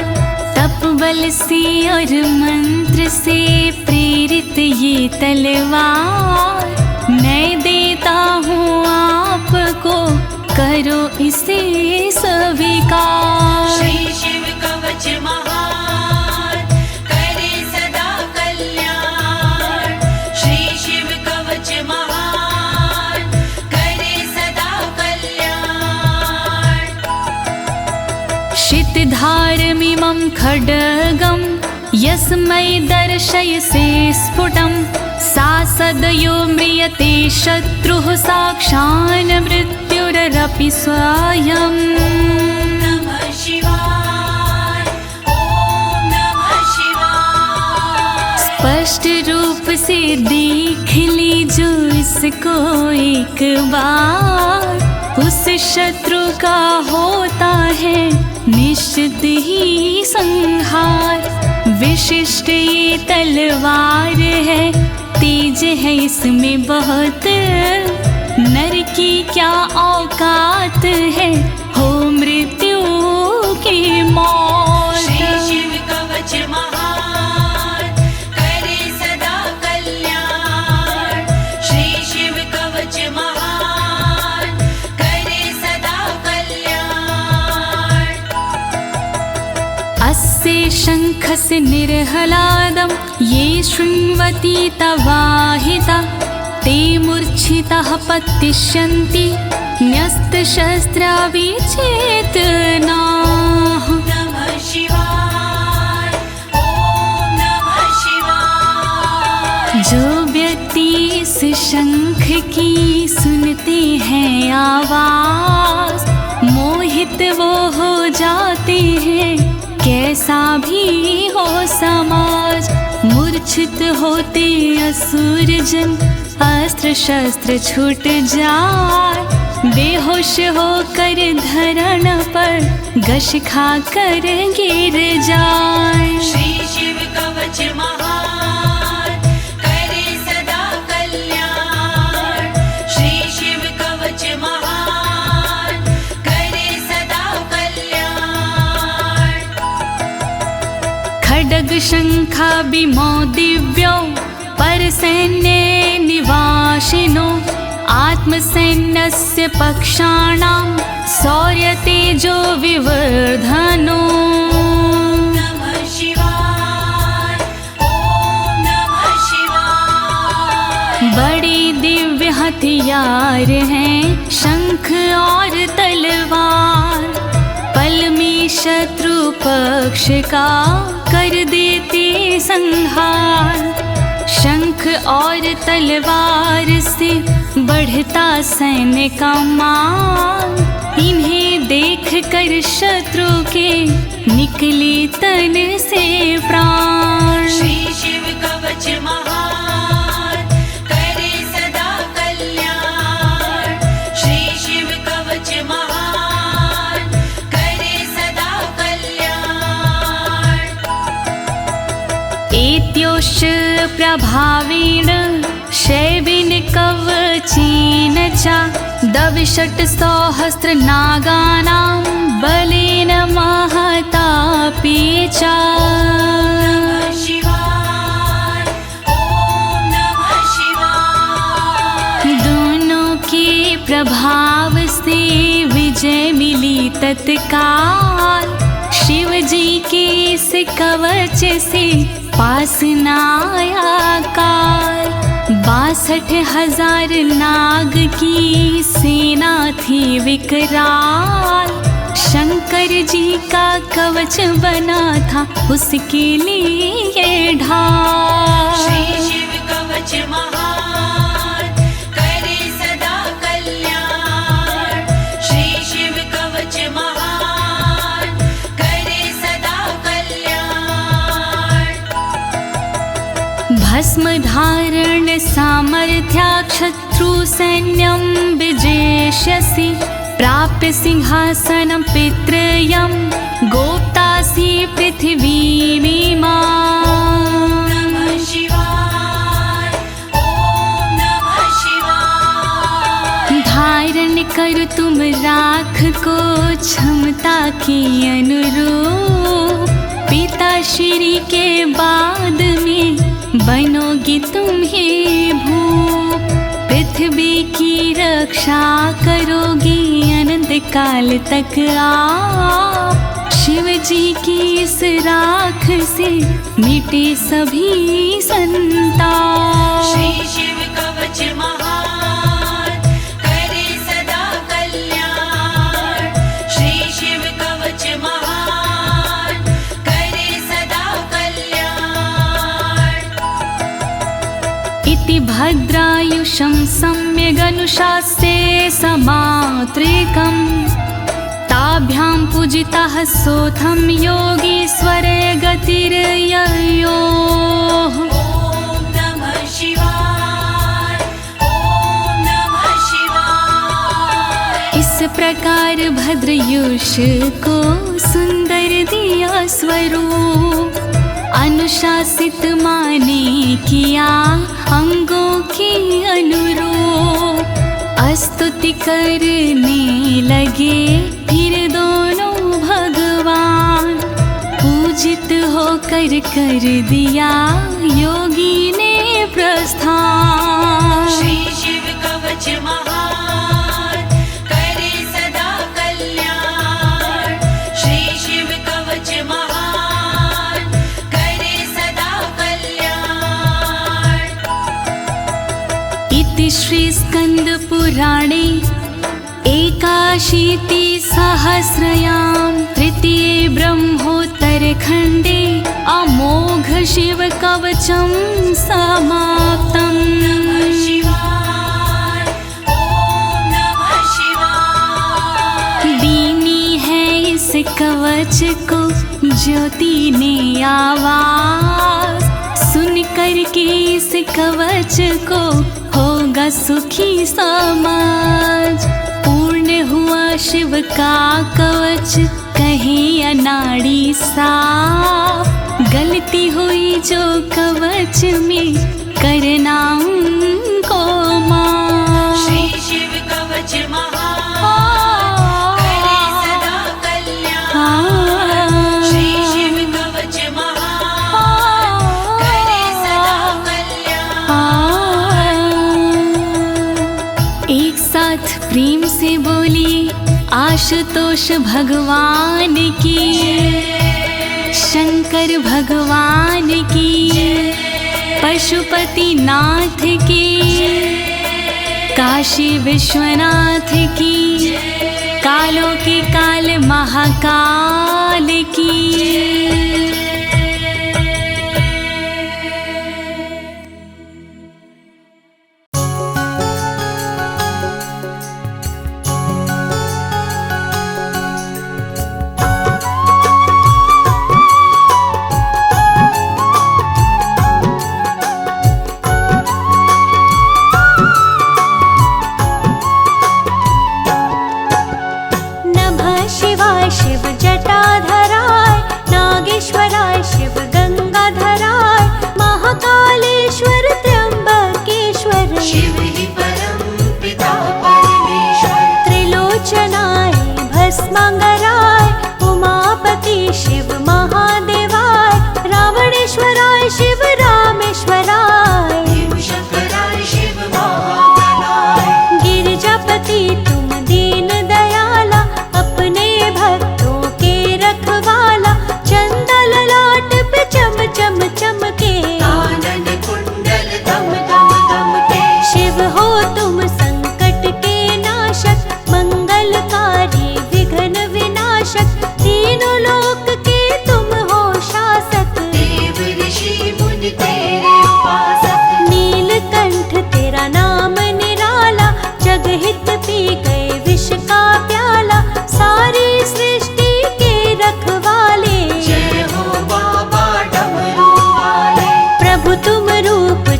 तप बल से और मंत्र से प्रेरित ये तलवार, मैं देता हूँ आपको, करो इसे स्वीकार। श्री शिव कवच महान, करे सदा कल्याण। श्री शिव कवच महान, करे सदा कल्याण। शितधारमिमं खड्गं यस्मै दर्शयसे स्फुटं, सा सदयो म्रियते शत्रुः साक्षान् मृत्युरपि स्वयं। नमः शिवाय, ओम नमः शिवाय। स्पष्ट रूप से देख लीजो इसको एक बार, उस शत्रु का होता है निश्चित ही संहार। विशिष्ट ये तलवार है, तेज है इसमें बहुत, नर की क्या औकात है, हो मृत्यु की मौत। श्री शिव कवच महान, करे सदा कल्याण। श्री शिव कवच महान, करे सदा कल्याण। अस्य शङ्खस्य निर्हलादं ये शृण्वन्ति तवाहिता, ते मूर्छिताः पतिष्यन्ति न्यस्तशस्त्रा विचेतनाः। नमः शिवाय, ओम नमः शिवाय। जो व्यक्ति इस शंख की सुनते हैं आवाज, मोहित वो हो जाते हैं, कैसा भी हो समाज। मूर्छित होते असुर जन, अस्त्र शस्त्र छूट जाए, बेहोश होकर धरण पर घस खा कर गिर जाए। श्री शिव कवच महान, करे सदा कल्याण। श्री शिव कवच महान, करे सदा कल्याण। खड्ग शंखाभिमो दिव्यो परसैन्ये निवासिनो, आत्मसैन्यस्य पक्षाणां शौर्यतेजो विवर्धनो। नमः शिवाय, ओम नमः शिवाय। बड़ी दिव्य हथियार हैं शंख और तलवार, पल में शत्रु पक्ष का कर देते संहार। शंख और तलवार से बढ़ता सैन्य का मान, इन्हें देख कर शत्रु के निकले तन से प्राण। श्री शिव कवच महान, करे सदा कल्याण। श्री शिव कवच महान, करे सदा कल्याण। एत्योश्च प्रभावेण शैवेन कवचेन च, दविषट् सहस्र नागानां बलेन महतापि च। नमः शिवाय, ओम नमः शिवाय। दोनों के प्रभाव से विजय मिली तत्काल, शिव जी के इस कवच से पास न आया काल। 62,000 नाग की सेना थी विकराल, शंकर जी का कवच बना था उसके लिए ढाल। श्री शिव कवच महान, करे सदा कल्याण। श्री शिव कवच महान, करे सदा कल्याण। भस्म धारण सामर्थ्या शत्रु सैन्यं विजेष्यसि, प्राप्य सिंहासनं पितृयं गोप्तासि पृथिवीमिमां। नमः शिवाय, ओम नमः शिवाय। धारण कर तुम तुम राख को क्षमता के अनुरूप, पिता श्री के बाद में बनोगी तुम ही भूप। पृथ्वी की रक्षा करोगी अनंत काल तक आप, शिव जी की इस राख से मिटे सभी संताप। श्री शिव कवच महान करे सदा कल्याण, श्री शिव कवच महान करे सदा कल्याण। इति भद्रायुषं सम्यगनुशास्ये समात्रिकम्, ताभ्यां पूजितः सोऽथं योगीश्वरे गतिर्ययोः। ओम नमः शिवाय, ओम नमः शिवाय। इस प्रकार भद्रयुष को सुंदर दिया स्वरूप, अनुशासित माने किया अंगों के अनुरूप। स्तुति करने लगे फिर दोनों भगवान, पूजित होकर कर दिया योगी ने प्रस्थान। श्री शिव कवच महान करे सदा कल्याण, श्री शिव कवच महान करे सदा कल्याण। इति श्री स्कंद पुराणे एकाशीति सहस्रयां तृतीये ब्रह्मोत्तर खंडे अमोघ शिव कवचं समाप्तम्। नमः शिवाय, ओम नमः शिवाय। दीनी है इस कवच को ज्योति ने आवाज, सुन कर के इस कवच को होगा सुखी समाज। पूर्ण हुआ शिव का कवच कहे अनाड़ी साफ, गलती हुई जो कवच में करना उनको माफ। श्री शिव कवच महान करे सदा कल्याण, श्री शिव कवच महान करे सदा कल्याण। एक साथ प्रेम से बोलिए आशुतोष भगवान की, शंकर भगवान की, पशुपति नाथ की, काशी विश्वनाथ की, कालों के काल महाकाल की।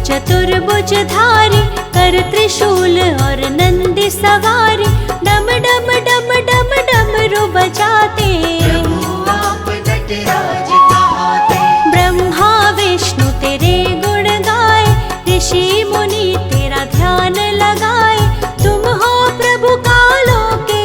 चतुर्भुजधारी कर त्रिशूल और नंदी सवारी, डम डम डम डम डमरू बजाते ब्रह्मा विष्णु तेरे गुण गाए, ऋषि मुनि तेरा ध्यान लगाए। तुम हो प्रभु कालों के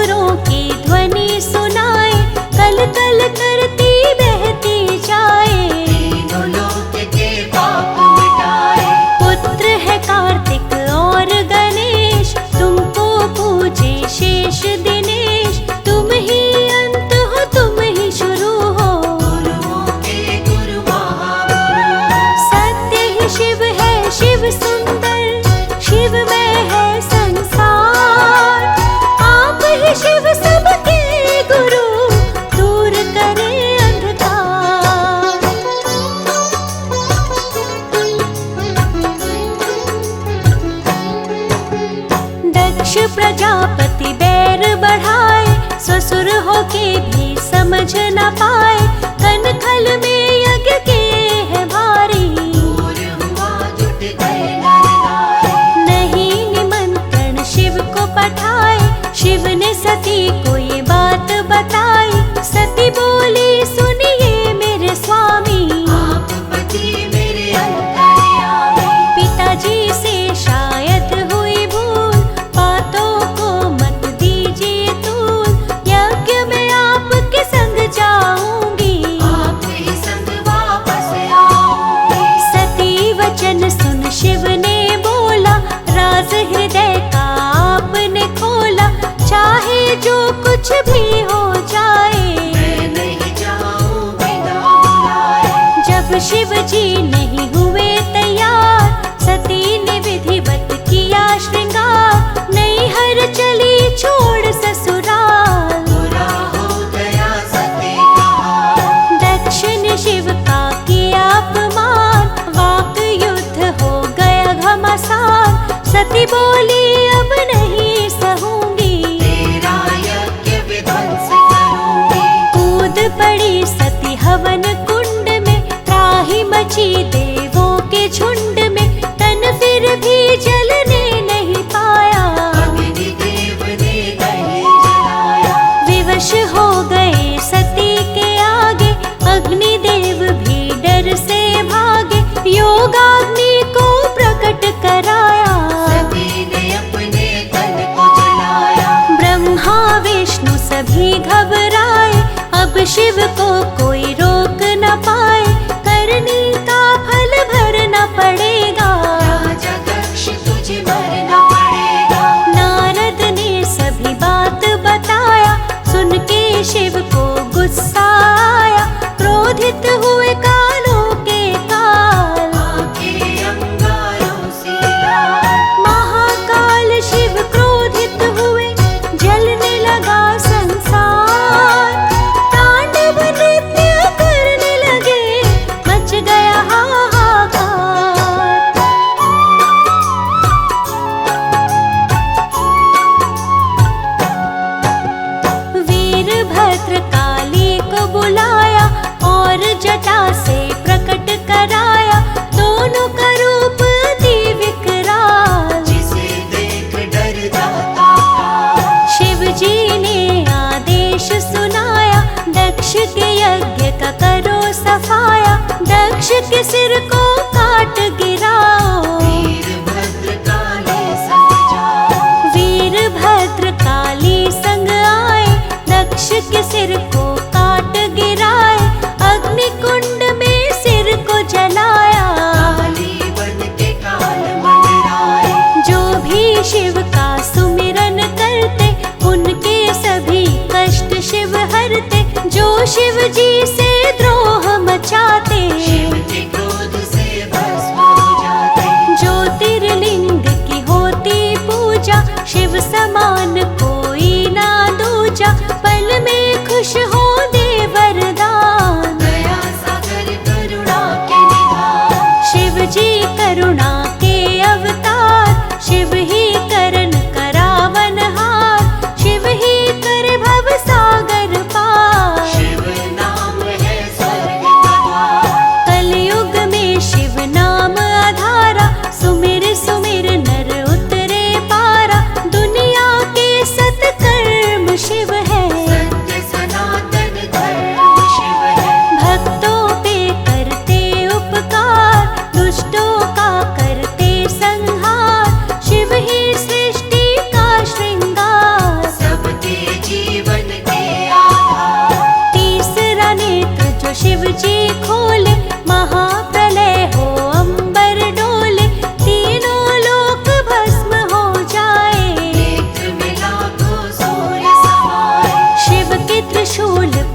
असुरों की ध्वनि सुनाए, कल कल करती बहती जाए। तीनों लोक के पाप मिटाए। पुत्र है कार्तिक और गणेश, तुमको पूजे शेष दिनेश। तुम ही अंत हो, तुम ही शुरू हो, गुरुओं के गुरु महागुरु। सत्य ही शिव है, शिव सुंदर, शिव में है संसार। आप ही शिव सबके गुरु, दूर करे अंधकार। दक्ष प्रजापति बैर बढ़ाए, ससुर होके भी समझ न पाए। कनखल में यज्ञ के है भारी, दूर हुआ जुट गए नर नारी। नहीं निमंत्रण शिव को पठाए, शिव ने सती को ये बात बताई। सती बोली सुनिए मेरे स्वामी, आप पति मेरे अंतर्यामी। पिताजी से शायद हुई भूल, बातों को मत दीजिए तूल। यज्ञ में आपके संग जाऊंगी, आपके संग वापस आऊंगी। सती वचन सुन शिव ने बोला, राज हृदय का आपने खोला। चाहे जो कुछ भी हो जाए, मैं नहीं जाऊं बिना बुलाए। जब शिव जी नहीं हुए तैयार, सती ने विधिवत किया श्रृंगार। नैहर चली छोड़ ससुराल, बुरा हो गया सती का हाल। दक्ष ने शिव का किया अपमान, वाक युद्ध हो गया घमासान। सती बोली अब नहीं सहूंगी, तेरा यज्ञ विध्वंस करूंगी। कूद पड़ी सती हवन कुंड में, त्राही मची देवों के झुंड में। तन फिर भी जलने नहीं पाया, अग्निदेव ने नहीं जलाया। विवश हो गए सती के आगे, अग्निदेव भी डर से भागे। योगाग्नि को प्रकट कराया, सती ने अपने तन को जलाया। ब्रह्मा विष्णु सभी घबराए, अब शिव को कोई रोक न पाए। करनी का फल भरना पड़ेगा, राजा दक्ष तुझे मरना पड़ेगा। नारद ने सभी बात बताया, सुन के शिव को गुस्सा आया। क्रोधित हुए कालों के काल, आंखें अंगारों से लाल। महाकाल शिव क्रोधित हुए, जलने लगा संसार। तांडव नृत्य करने लगे, मच गया हाहाकार। वीरभद्र काली को बुलाया, और जटा से प्रकट कराया। दोनों का रूप अति विकराल, जिसे देख डर जाता था। शिव जी ने आदेश सुनाया, दक्ष के यज्ञ का करो सफाया। दक्ष के सिर को काट गिराओ, वीरभद्र काले संग जाओ। वीरभद्र काली संग आए, दक्ष के सिर को काट गिराए। अग्नि कुंड में सिर को जलाया, काली बन के काल मंडराए। जो भी शिव का सुमिरन करते, उनके सभी कष्ट शिव हरते। जो शिव जी से द्रोह मचाते, शिव के क्रोध से भस्म हो जाते। ज्योतिर्लिंग की होती पूजा, शिव समान कोई ना दूजा। पल में खुश हो दे वरदान, दया सागर करुणा के निधान। शिव जी करुणा के अवतार। शिव ही करन करावन हार, शिव ही कर भव सागर पार। शिव नाम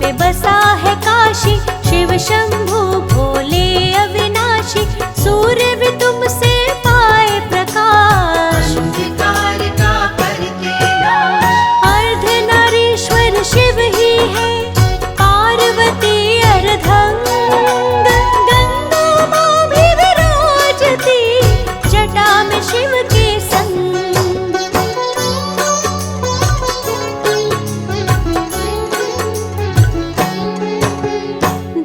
पे बसा है काशी, शिव शंभु भोले अविनाशी, सूर्य भी तुमसे पाए प्रकाश। अंधकार का करते नाश, अर्धनारीश्वर शिव ही है, पार्वती अर्धंग, गंगा माँ भी विराजती, जटा में शिव के संग।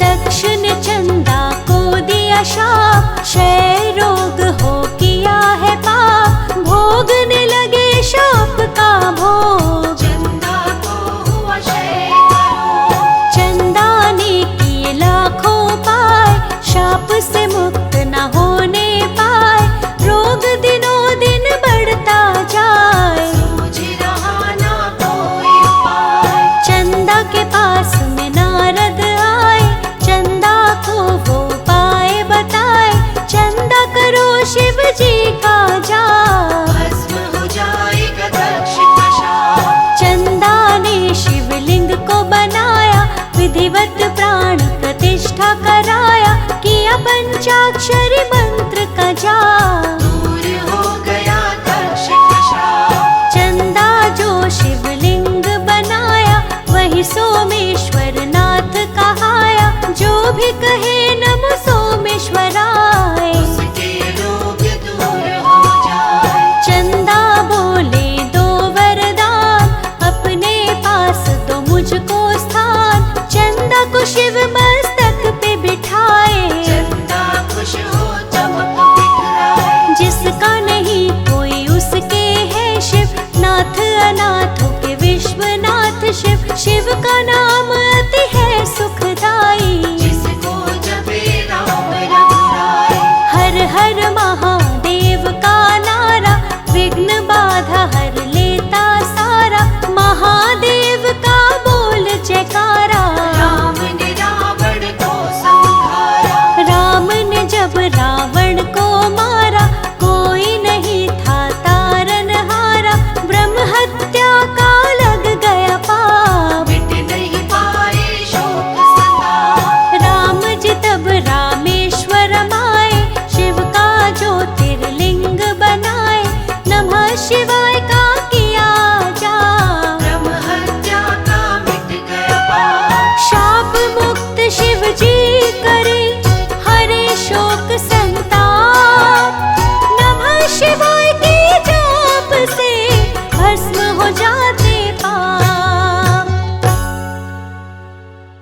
दक्ष ने चंदा को दिया शाप, क्षय रोग हो किया है पाप, भोगने लगे शाप का भोग। चंदा को हुआ क्षय करो, चंदा ने किए लाखों पाए, शाप से मुक्त न होने पाए, रोग दिनों दिन बढ़ता जाए। सूझ रहा ना कोई उपाय, चंदा के पास में नारद आए, चंदा को वो पाए बताए, चंदा करो शिव जी का जाप। भस्म हो जाएगा दक्ष का शाप। चंदा ने शिवलिंग को बनाया, विधिवत प्राण प्रतिष्ठा कराया, किया पंचाक्षरी मंत्र का जाप। दूर हो गया दक्ष का शाप। चंदा जो शिवलिंग बनाया, वही सोमेश्वर नाथ कहाया, जो भी कहे नमो सोमेश्वराय। उसके रोग दूर हो जाए, चंदा बोले दो वरदान, अपने पास दो मुझको स्थान, चंदा को शिव मस्तक पे बिठाए। चंदा खुश हो चमक बिखराए, जिसका नहीं कोई उसके है शिव, नाथ अनाथों के विश्वनाथ शिव, शिव का नाम